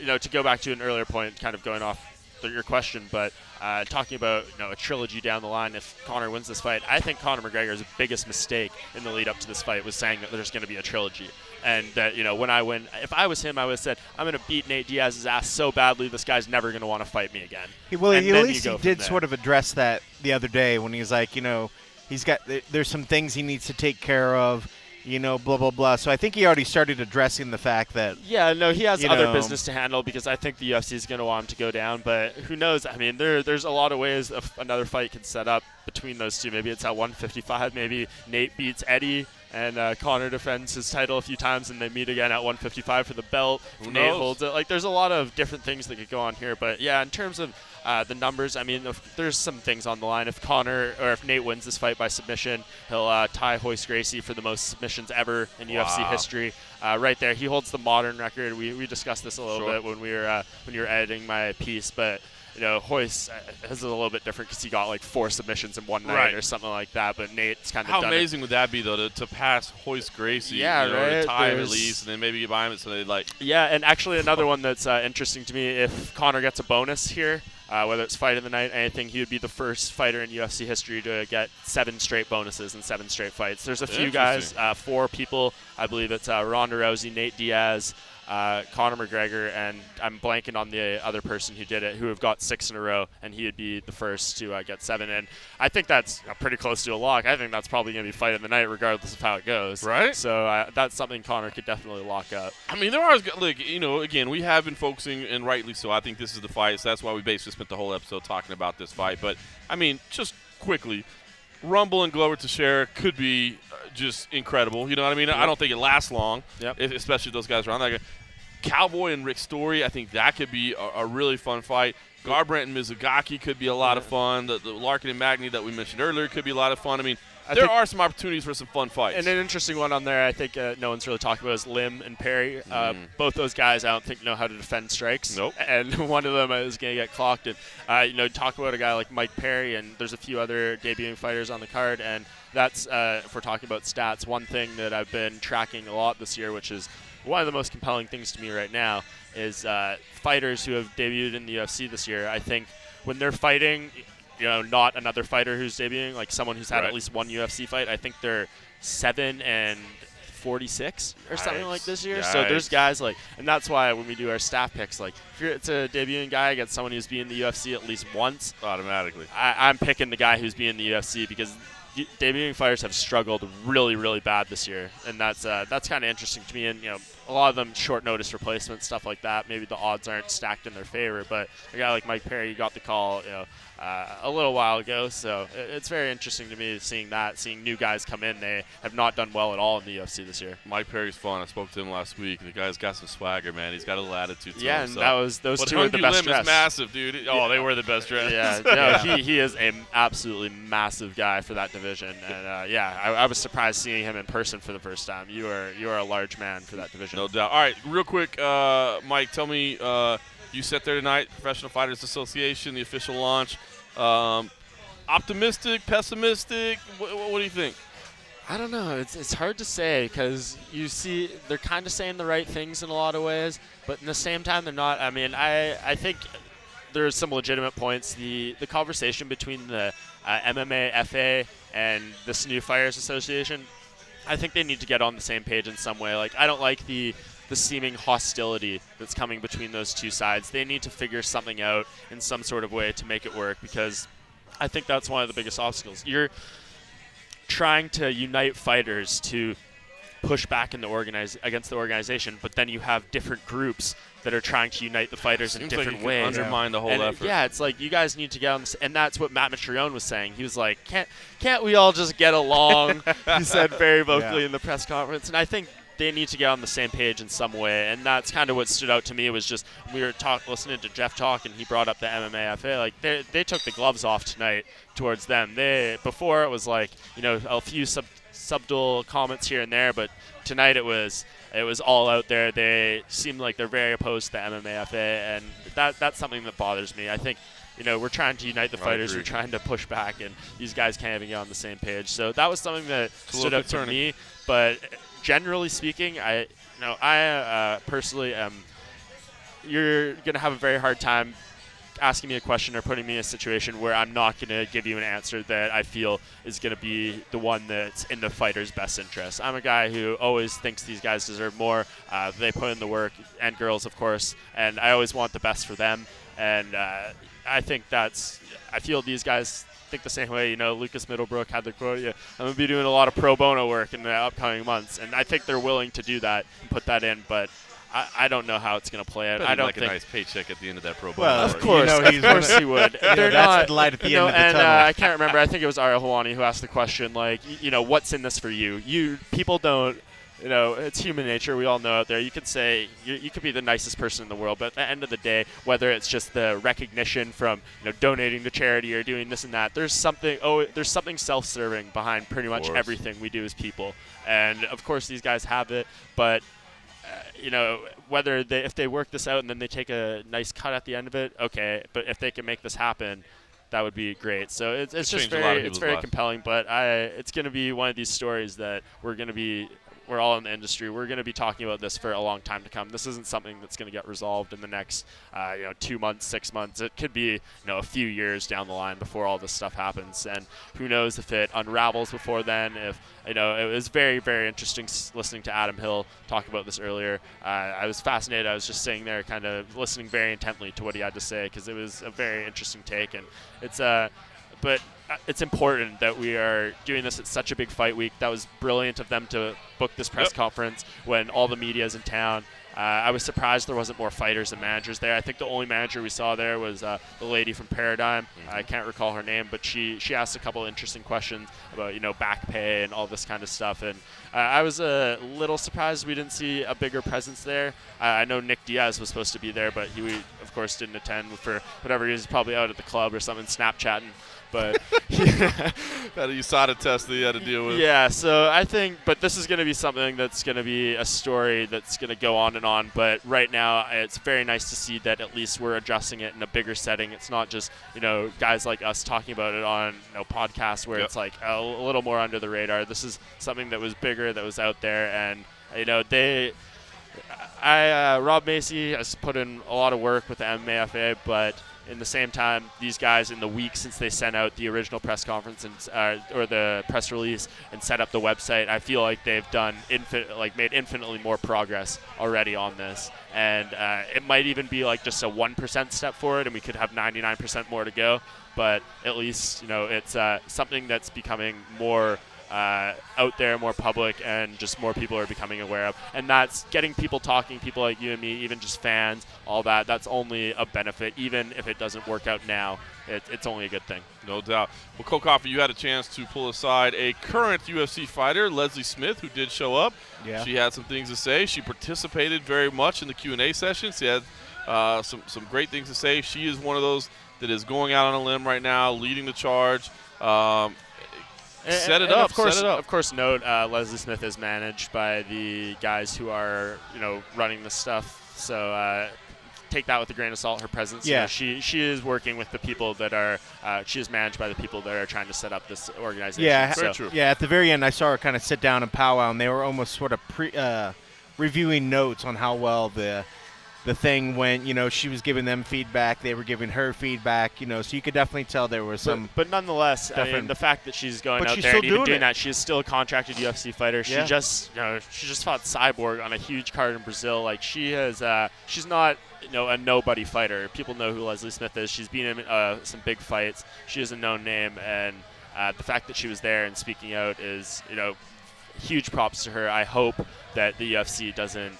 you know, to go back to an earlier point, kind of going off your question, but talking about, you know, a trilogy down the line if Conor wins this fight, I think Conor McGregor's biggest mistake in the lead up to this fight was saying that there's going to be a trilogy. And that, you know, when I win, if I was him, I would have said, I'm going to beat Nate Diaz's ass so badly, this guy's never going to want to fight me again. At least he did sort of address that the other day when he's like, you know, there's some things he needs to take care of, you know, blah, blah, blah. So I think he already started addressing the fact that. Yeah, no, he has other business to handle because I think the UFC is going to want him to go down. But who knows? I mean, there's a lot of ways another fight can set up between those two. Maybe it's at 155. Maybe Nate beats Eddie and Conor defends his title a few times and they meet again at 155 for the belt. Nate holds it. Like, there's a lot of different things that could go on here. But, yeah, in terms of the numbers, I mean, there's some things on the line. If Nate wins this fight by submission, he'll tie Royce Gracie for the most submissions ever in UFC history. Right there, he holds the modern record. We discussed this a little bit when you were editing my piece, but you know, Royce is a little bit different because he got like 4 submissions in one night or something like that. But Nate's kind of how amazing would that be though to pass Royce Gracie? Yeah, you know, right. To tie him at least, and then maybe you buy him so they like. Yeah, and actually another one that's interesting to me, if Conor gets a bonus here. Whether it's fight of the night, anything, he would be the first fighter in UFC history to get 7 straight bonuses in 7 straight fights. There's a few guys, 4 people. I believe it's Ronda Rousey, Nate Diaz, Conor McGregor, and I'm blanking on the other person who did it, who have got 6 in a row, and he would be the first to get 7. And I think that's pretty close to a lock. I think that's probably going to be fight of the night regardless of how it goes. Right. So that's something Conor could definitely lock up. I mean, there are, like, you know, again, we have been focusing, and rightly so, I think this is the fight, so that's why we basically spent the whole episode talking about this fight. But, I mean, just quickly, Rumble and Glover Teixeira could be just incredible. You know what I mean? Yep. I don't think it lasts long, especially if those guys are on that. Cowboy and Rick Story, I think that could be a really fun fight. Garbrandt and Mizugaki could be a lot of fun. The Larkin and Magny that we mentioned earlier could be a lot of fun. I mean, there are some opportunities for some fun fights. And an interesting one on there I think no one's really talking about is Lim and Perry. Both those guys I don't think know how to defend strikes. Nope. And one of them is going to get clocked. And, you know, talk about a guy like Mike Perry, and there's a few other debuting fighters on the card. And that's, if we're talking about stats, one thing that I've been tracking a lot this year, which is one of the most compelling things to me right now, is fighters who have debuted in the UFC this year. I think when they're fighting, you know, not another fighter who's debuting, like someone who's had at least one UFC fight, I think they're 7-46 or something like this year. So there's guys like, and that's why when we do our staff picks, like if it's a debuting guy against someone who's been in the UFC at least once, automatically, I'm picking the guy who's been in the UFC because debuting fighters have struggled really, really bad this year, and that's kind of interesting to me. And you know, a lot of them short notice replacements, stuff like that. Maybe the odds aren't stacked in their favor, but a guy like Mike Perry, you got the call, you know, a little while ago. So it's very interesting to me seeing new guys come in. They have not done well at all in the UFC this year. Mike Perry's fun. I spoke to him last week. The guy's got some swagger, man. He's got a little attitude to him. Yeah, and those two are the best dressed. Is massive, dude. Oh, they were the best dressed. Yeah, no, he is an absolutely massive guy for that division. And I was surprised seeing him in person for the first time. You are a large man for that division. No doubt. All right, real quick, Mike, tell me, you sat there tonight, Professional Fighters Association, the official launch. Optimistic, pessimistic? What do you think? I don't know. It's hard to say because you see they're kind of saying the right things in a lot of ways, but in the same time they're not. I mean, I think there's some legitimate points. The conversation between the MMA FA and the New Fighters Association, I think they need to get on the same page in some way. Like, I don't like the seeming hostility that's coming between those two sides. They need to figure something out in some sort of way to make it work, because I think that's one of the biggest obstacles. You're trying to unite fighters to push back in against the organization, but then you have different groups that are trying to unite the fighters in different ways. Undermine the whole effort. Yeah, it's like you guys need to get on this, and that's what Matt Mitrione was saying. He was like, "Can't we all just get along?" He said very vocally in the press conference, and I think they need to get on the same page in some way, and that's kind of what stood out to me. Was just we were listening to Jeff talk, and he brought up the MMA FA. Like they took the gloves off tonight towards them. Before it was like, you know, a few subtle comments here and there, but tonight it was it was all out there. They seem like they're very opposed to the MMAFA, and that's something that bothers me. I think, we're trying to unite the fighters. We're trying to push back, and these guys can't even get on the same page. So that was something that stood out to me. But generally speaking, I personally am. You're going to have a very hard time asking me a question or putting me in a situation where I'm not going to give you an answer that I feel is going to be the one that's in the fighter's best interest. I'm a guy who always thinks these guys deserve more. They put in the work, and girls, of course, and I always want the best for them. And I feel these guys think the same way. Lucas Middlebrook had the quote, I'm going to be doing a lot of pro bono work in the upcoming months, and I think they're willing to do that and put that in, but I don't know how it's going to play out. I don't think a nice paycheck at the end of that pro bono. Well, of course he would. They're that's not, the light at the end of the and tunnel. I can't remember. I think it was Ariel Helwani who asked the question, like, what's in this for you? People don't. It's human nature. We all know out there. You can say you could be the nicest person in the world, but at the end of the day, whether it's just the recognition from donating to charity or doing this and that, there's something self-serving behind pretty much everything we do as people. And of course, these guys have it, but. If they work this out and then they take a nice cut at the end of it, okay. But if they can make this happen, that would be great. So it's just very compelling. But it's going to be one of these stories that we're all in the industry. We're going to be talking about this for a long time to come. This isn't something that's going to get resolved in the next 2 months, 6 months. It could be a few years down the line before all this stuff happens. And who knows if it unravels before then. If it was very, very interesting listening to Adam Hill talk about this earlier. I was fascinated. I was just sitting there kind of listening very intently to what he had to say because it was a very interesting take. And but it's important that we are doing this at such a big fight week. That was brilliant of them to book this press conference when all the media is in town. I was surprised there wasn't more fighters and managers there. I think the only manager we saw there was the lady from Paradigm. I can't recall her name, but she asked a couple of interesting questions about back pay and all this kind of stuff. And I was a little surprised we didn't see a bigger presence there. I know Nick Diaz was supposed to be there, but he of course didn't attend for whatever reason. He's probably out at the club or something, Snapchatting. But that USADA test that you had to deal with. Yeah, so I think, but this is going to be something that's going to be a story that's going to go on and on. But right now, it's very nice to see that at least we're addressing it in a bigger setting. It's not just guys like us talking about it on podcasts where it's like a little more under the radar. This is something that was bigger, that was out there, and Rob Macy has put in a lot of work with the MMAFA, but in the same time, these guys in the week since they sent out the original press conference or the press release and set up the website, I feel like they've done made infinitely more progress already on this. And it might even be like just a 1% step forward, and we could have 99% more to go. But at least it's something that's becoming more out there, more public, and just more people are becoming aware of. And that's getting people talking, people like you and me, even just fans, all that. That's only a benefit. Even if it doesn't work out now, it's only a good thing. No doubt. Well, Cole Coffey, you had a chance to pull aside a current UFC fighter, Leslie Smith, who did show up. Yeah. She had some things to say. She participated very much in the Q&A session. She had some great things to say. She is one of those that is going out on a limb right now, leading the charge. Set it up. Of course, note Leslie Smith is managed by the guys who are running this stuff. So take that with a grain of salt. Her presence. Yeah. She is working with the people that are. She is managed by the people that are trying to set up this organization. Yeah. Very true. Yeah. At the very end, I saw her kind of sit down and powwow, and they were almost sort of reviewing notes on how well the thing went. She was giving them feedback, they were giving her feedback, so you could definitely tell there was some. But nonetheless, I mean, the fact that she's going out there and even doing that, she is still a contracted UFC fighter. She just fought Cyborg on a huge card in Brazil. Like she has, she's not a nobody fighter. People know who Leslie Smith is. She's been in some big fights. She is a known name, and the fact that she was there and speaking out is huge props to her. I hope that the UFC doesn't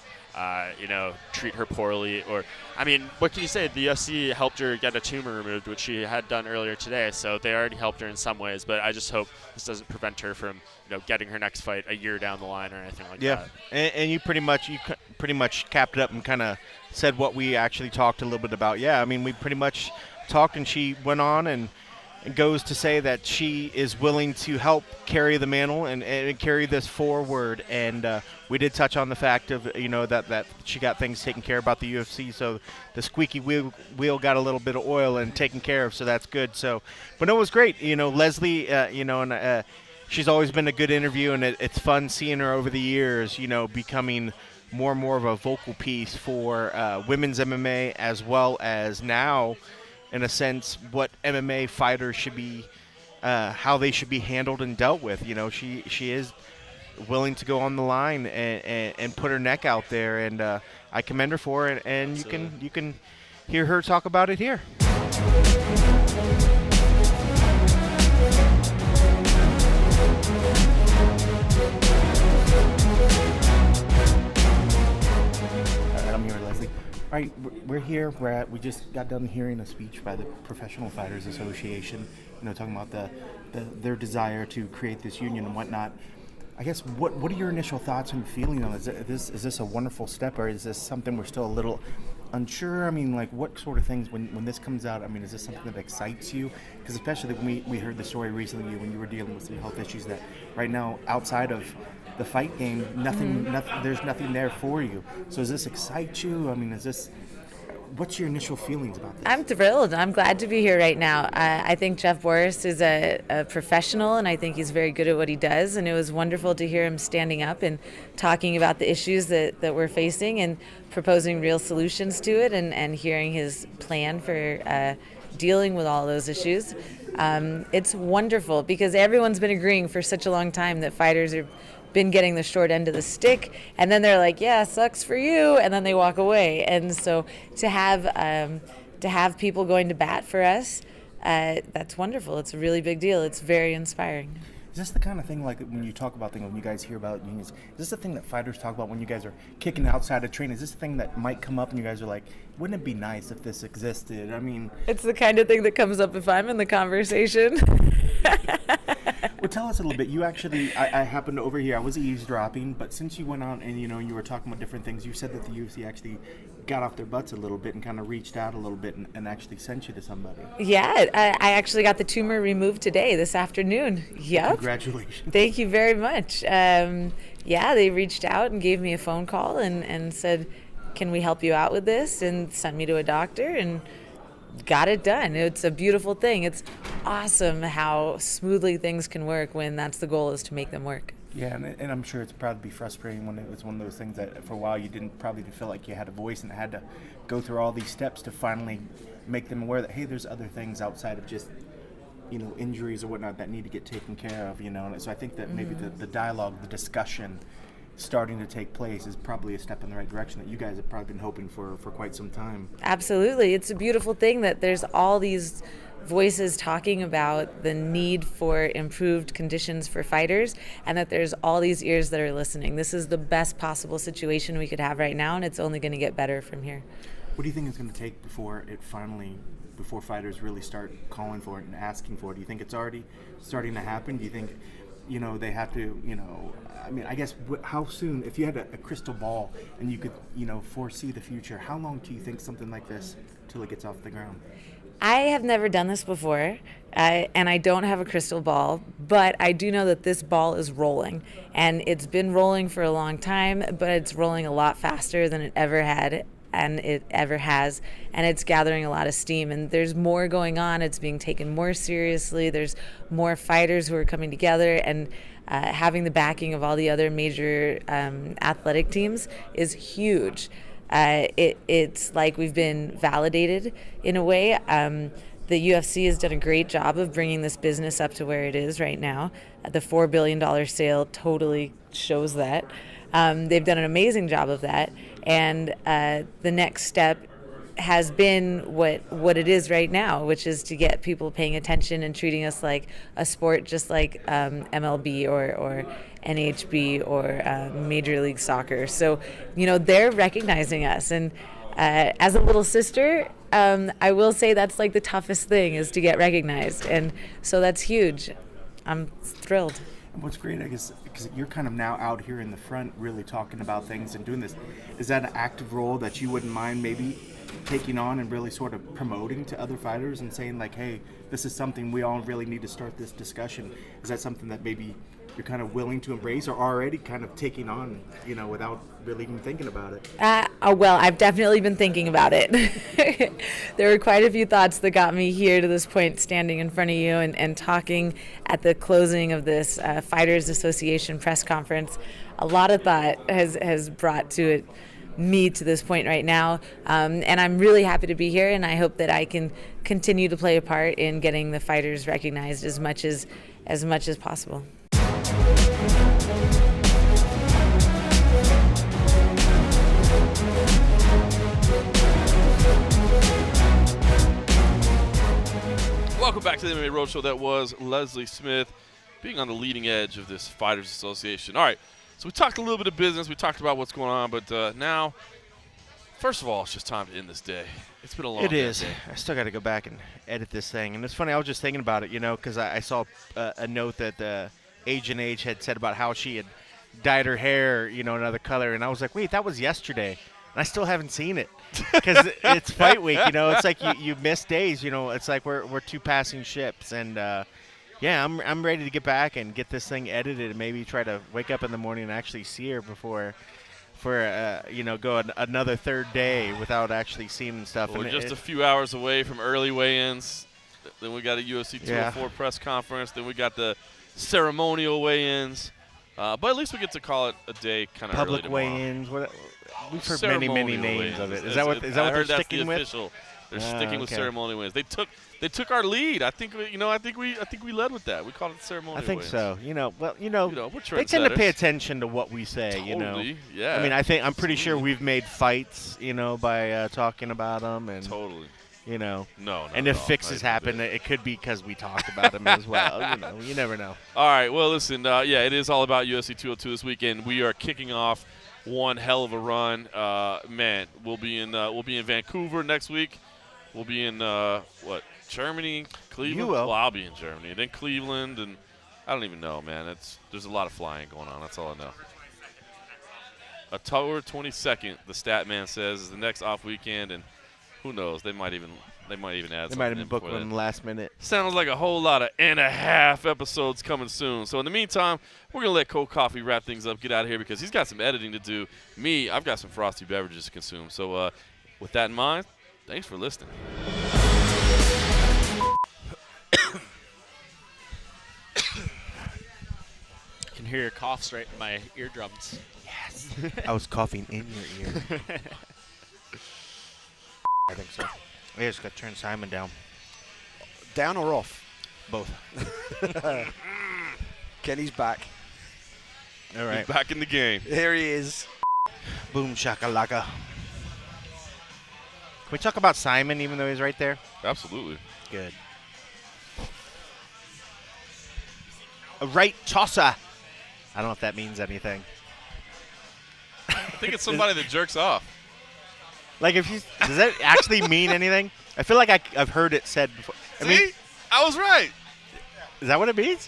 treat her poorly, or I mean, what can you say? The UFC helped her get a tumor removed, which she had done earlier today, so they already helped her in some ways, but I just hope this doesn't prevent her from getting her next fight a year down the line or anything like that. And you pretty much capped it up and kind of said what we actually talked a little bit about. Yeah, I mean, we pretty much talked, and she went on and goes to say that she is willing to help carry the mantle and carry this forward. And we did touch on the fact of, that she got things taken care of about the UFC. So the squeaky wheel got a little bit of oil and taken care of. So that's good. So, but no, it was great. Leslie, and she's always been a good interview, and it's fun seeing her over the years, becoming more and more of a vocal piece for women's MMA, as well as now, in a sense, what MMA fighters should be, how they should be handled and dealt with. She is willing to go on the line and put her neck out there, and I commend her for it. And you can hear her talk about it here. I'm here, Leslie. All right, we're here. We just got done hearing a speech by the Professional Fighters Association, talking about their desire to create this union and whatnot. I guess, what are your initial thoughts and feelings on this? Is this a wonderful step, or is this something we're still a little unsure? I mean, what sort of things, when this comes out, is this something that excites you? Because especially when we heard the story recently when you were dealing with some health issues, that right now, outside of the fight game, there's nothing there for you. So does this excite you? What's your initial feelings about this? I'm thrilled. I'm glad to be here right now. I think Jeff Borris is a professional, and I think he's very good at what he does. And it was wonderful to hear him standing up and talking about the issues that we're facing and proposing real solutions to it, and hearing his plan for dealing with all those issues. It's wonderful because everyone's been agreeing for such a long time that fighters have been getting the short end of the stick, and then they're like, yeah, sucks for you, and then they walk away. And so to have people going to bat for us, that's wonderful. It's a really big deal. It's very inspiring. Is this the kind of thing, like when you talk about things, when you guys hear about unions, is this the thing that fighters talk about when you guys are kicking outside of training? Is this the thing that might come up and you guys are like, wouldn't it be nice if this existed? It's the kind of thing that comes up if I'm in the conversation. Well, tell us a little bit. You actually, I happened to overhear, I was eavesdropping, but since you went on and, you were talking about different things, you said that the UFC actually got off their butts a little bit and kind of reached out a little bit and actually sent you to somebody. Yeah, I actually got the tumor removed today, this afternoon. Yep. Congratulations. Thank you very much. They reached out and gave me a phone call and said, can we help you out with this? And sent me to a doctor and got it done. It's a beautiful thing. It's awesome how smoothly things can work when that's the goal, is to make them work. Yeah, and I'm sure it's probably frustrating when it was one of those things that for a while you didn't feel like you had a voice and had to go through all these steps to finally make them aware that, hey, there's other things outside of just, injuries or whatnot that need to get taken care of, And so I think that maybe the dialogue, the discussion starting to take place is probably a step in the right direction that you guys have probably been hoping for quite some time. Absolutely. It's a beautiful thing that there's all these voices talking about the need for improved conditions for fighters, and that there's all these ears that are listening. This is the best possible situation we could have right now, and it's only going to get better from here. What do you think it's going to take before fighters really start calling for it and asking for it? Do you think it's already starting to happen? Do you think, they have to, I guess, how soon, if you had a crystal ball and you could, foresee the future, how long do you think something like this till it gets off the ground? I have never done this before, and I don't have a crystal ball, but I do know that this ball is rolling, and it's been rolling for a long time, but it's rolling a lot faster than it ever had, and it ever has, and it's gathering a lot of steam, and there's more going on. It's being taken more seriously. There's more fighters who are coming together, and having the backing of all the other major athletic teams is huge. It's like we've been validated in a way. The UFC has done a great job of bringing this business up to where it is right now. The $4 billion sale totally shows that. They've done an amazing job of that. And the next step has been what it is right now, which is to get people paying attention and treating us like a sport, just like MLB or NHB or Major League Soccer. So, they're recognizing us. And as a little sister, I will say that's like the toughest thing, is to get recognized. And so that's huge. I'm thrilled. And what's great, I guess, because you're kind of now out here in the front really talking about things and doing this, is that an active role that you wouldn't mind maybe taking on and really sort of promoting to other fighters and saying like, hey, this is something we all really need to start this discussion? Is that something that maybe you're kind of willing to embrace or already kind of taking on, without really even thinking about it? Well, I've definitely been thinking about it. There were quite a few thoughts that got me here to this point, standing in front of you and talking at the closing of this Fighters Association press conference. A lot of thought has brought to it me to this point right now, and I'm really happy to be here, and I hope that I can continue to play a part in getting the fighters recognized as much as possible. Welcome back to the MMA Roadshow. That was Leslie Smith being on the leading edge of this Fighters Association. All right, so we talked a little bit of business. We talked about what's going on, but now, first of all, it's just time to end this day. It's been a long day. It is. I still got to go back and edit this thing. And it's funny, I was just thinking about it, because I saw a note that Agent H had said about how she had dyed her hair, another color. And I was like, wait, that was yesterday. And I still haven't seen it because it's fight week. It's like you miss days. It's like we're two passing ships. And, yeah, I'm ready to get back and get this thing edited and maybe try to wake up in the morning and actually see her before go another third day without actually seeing and stuff. Well, and we're just a few hours away from early weigh-ins. Then we got a UFC 204 press conference. Then we got the ceremonial weigh-ins. But at least we get to call it a day kind of early public tomorrow. weigh-ins. We've heard many names of it. Is that what they're sticking with? Official. They're sticking with ceremonial weigh-ins. They took our lead. I think we led with that. We called it ceremonial. I think weigh-ins. so. We're they tend to pay trendsetters. attention to what we say. Totally, yeah. I mean, I'm pretty sure we've made fights, by talking about them and Totally. No. not And if at all. fixes Not even a happen, bit. it could be because we talked about them as well. You never know. All right. Well, listen. It is all about UFC 202 this weekend. We are kicking off one hell of a run. Man, we'll be in Vancouver next week. We'll be in Germany, Cleveland. You will. Well, I'll be in Germany, then Cleveland, and I don't even know, man. There's a lot of flying going on. That's all I know. October 22nd, the stat man says, is the next off weekend, and who knows? They might even add. They might something have in booked before one then. last minute. Sounds like a whole lot of and a half episodes coming soon. So in the meantime, we're going to let Cold Coffee wrap things up, get out of here because he's got some editing to do. Me, I've got some frosty beverages to consume. So with that in mind, thanks for listening. I can hear your coughs right in my eardrums. Yes. I was coughing in your ear. I think so. I just got to turn Simon down. Down or off? Both. Kenny's back. All right. He's back in the game. Here he is. Boom shakalaka. Can we talk about Simon even though he's right there? Absolutely. Good. A right tosser. I don't know if that means anything. I think it's somebody that jerks off. Like, does that actually mean anything? I feel like I've heard it said before. I was right. Is that what it means?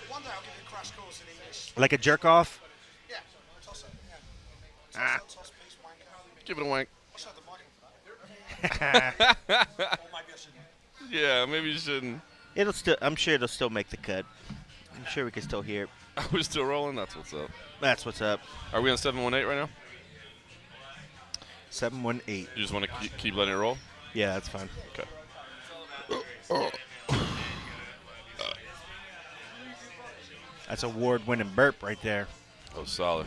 One day I'll give you a crash course in English. Like a jerk off? Yeah, toss it. Yeah. Toss, please, wanker. Give it a wank. I should have the mic for that. Or maybe I shouldn't. Yeah, maybe you shouldn't. I'm sure it'll still make the cut. I'm sure we can still hear it. Are we still rolling? That's what's up. That's what's up. Are we on 718 right now? 718. You just want to keep letting it roll? Yeah, that's fine. Okay. That's award-winning burp right there. Oh, solid.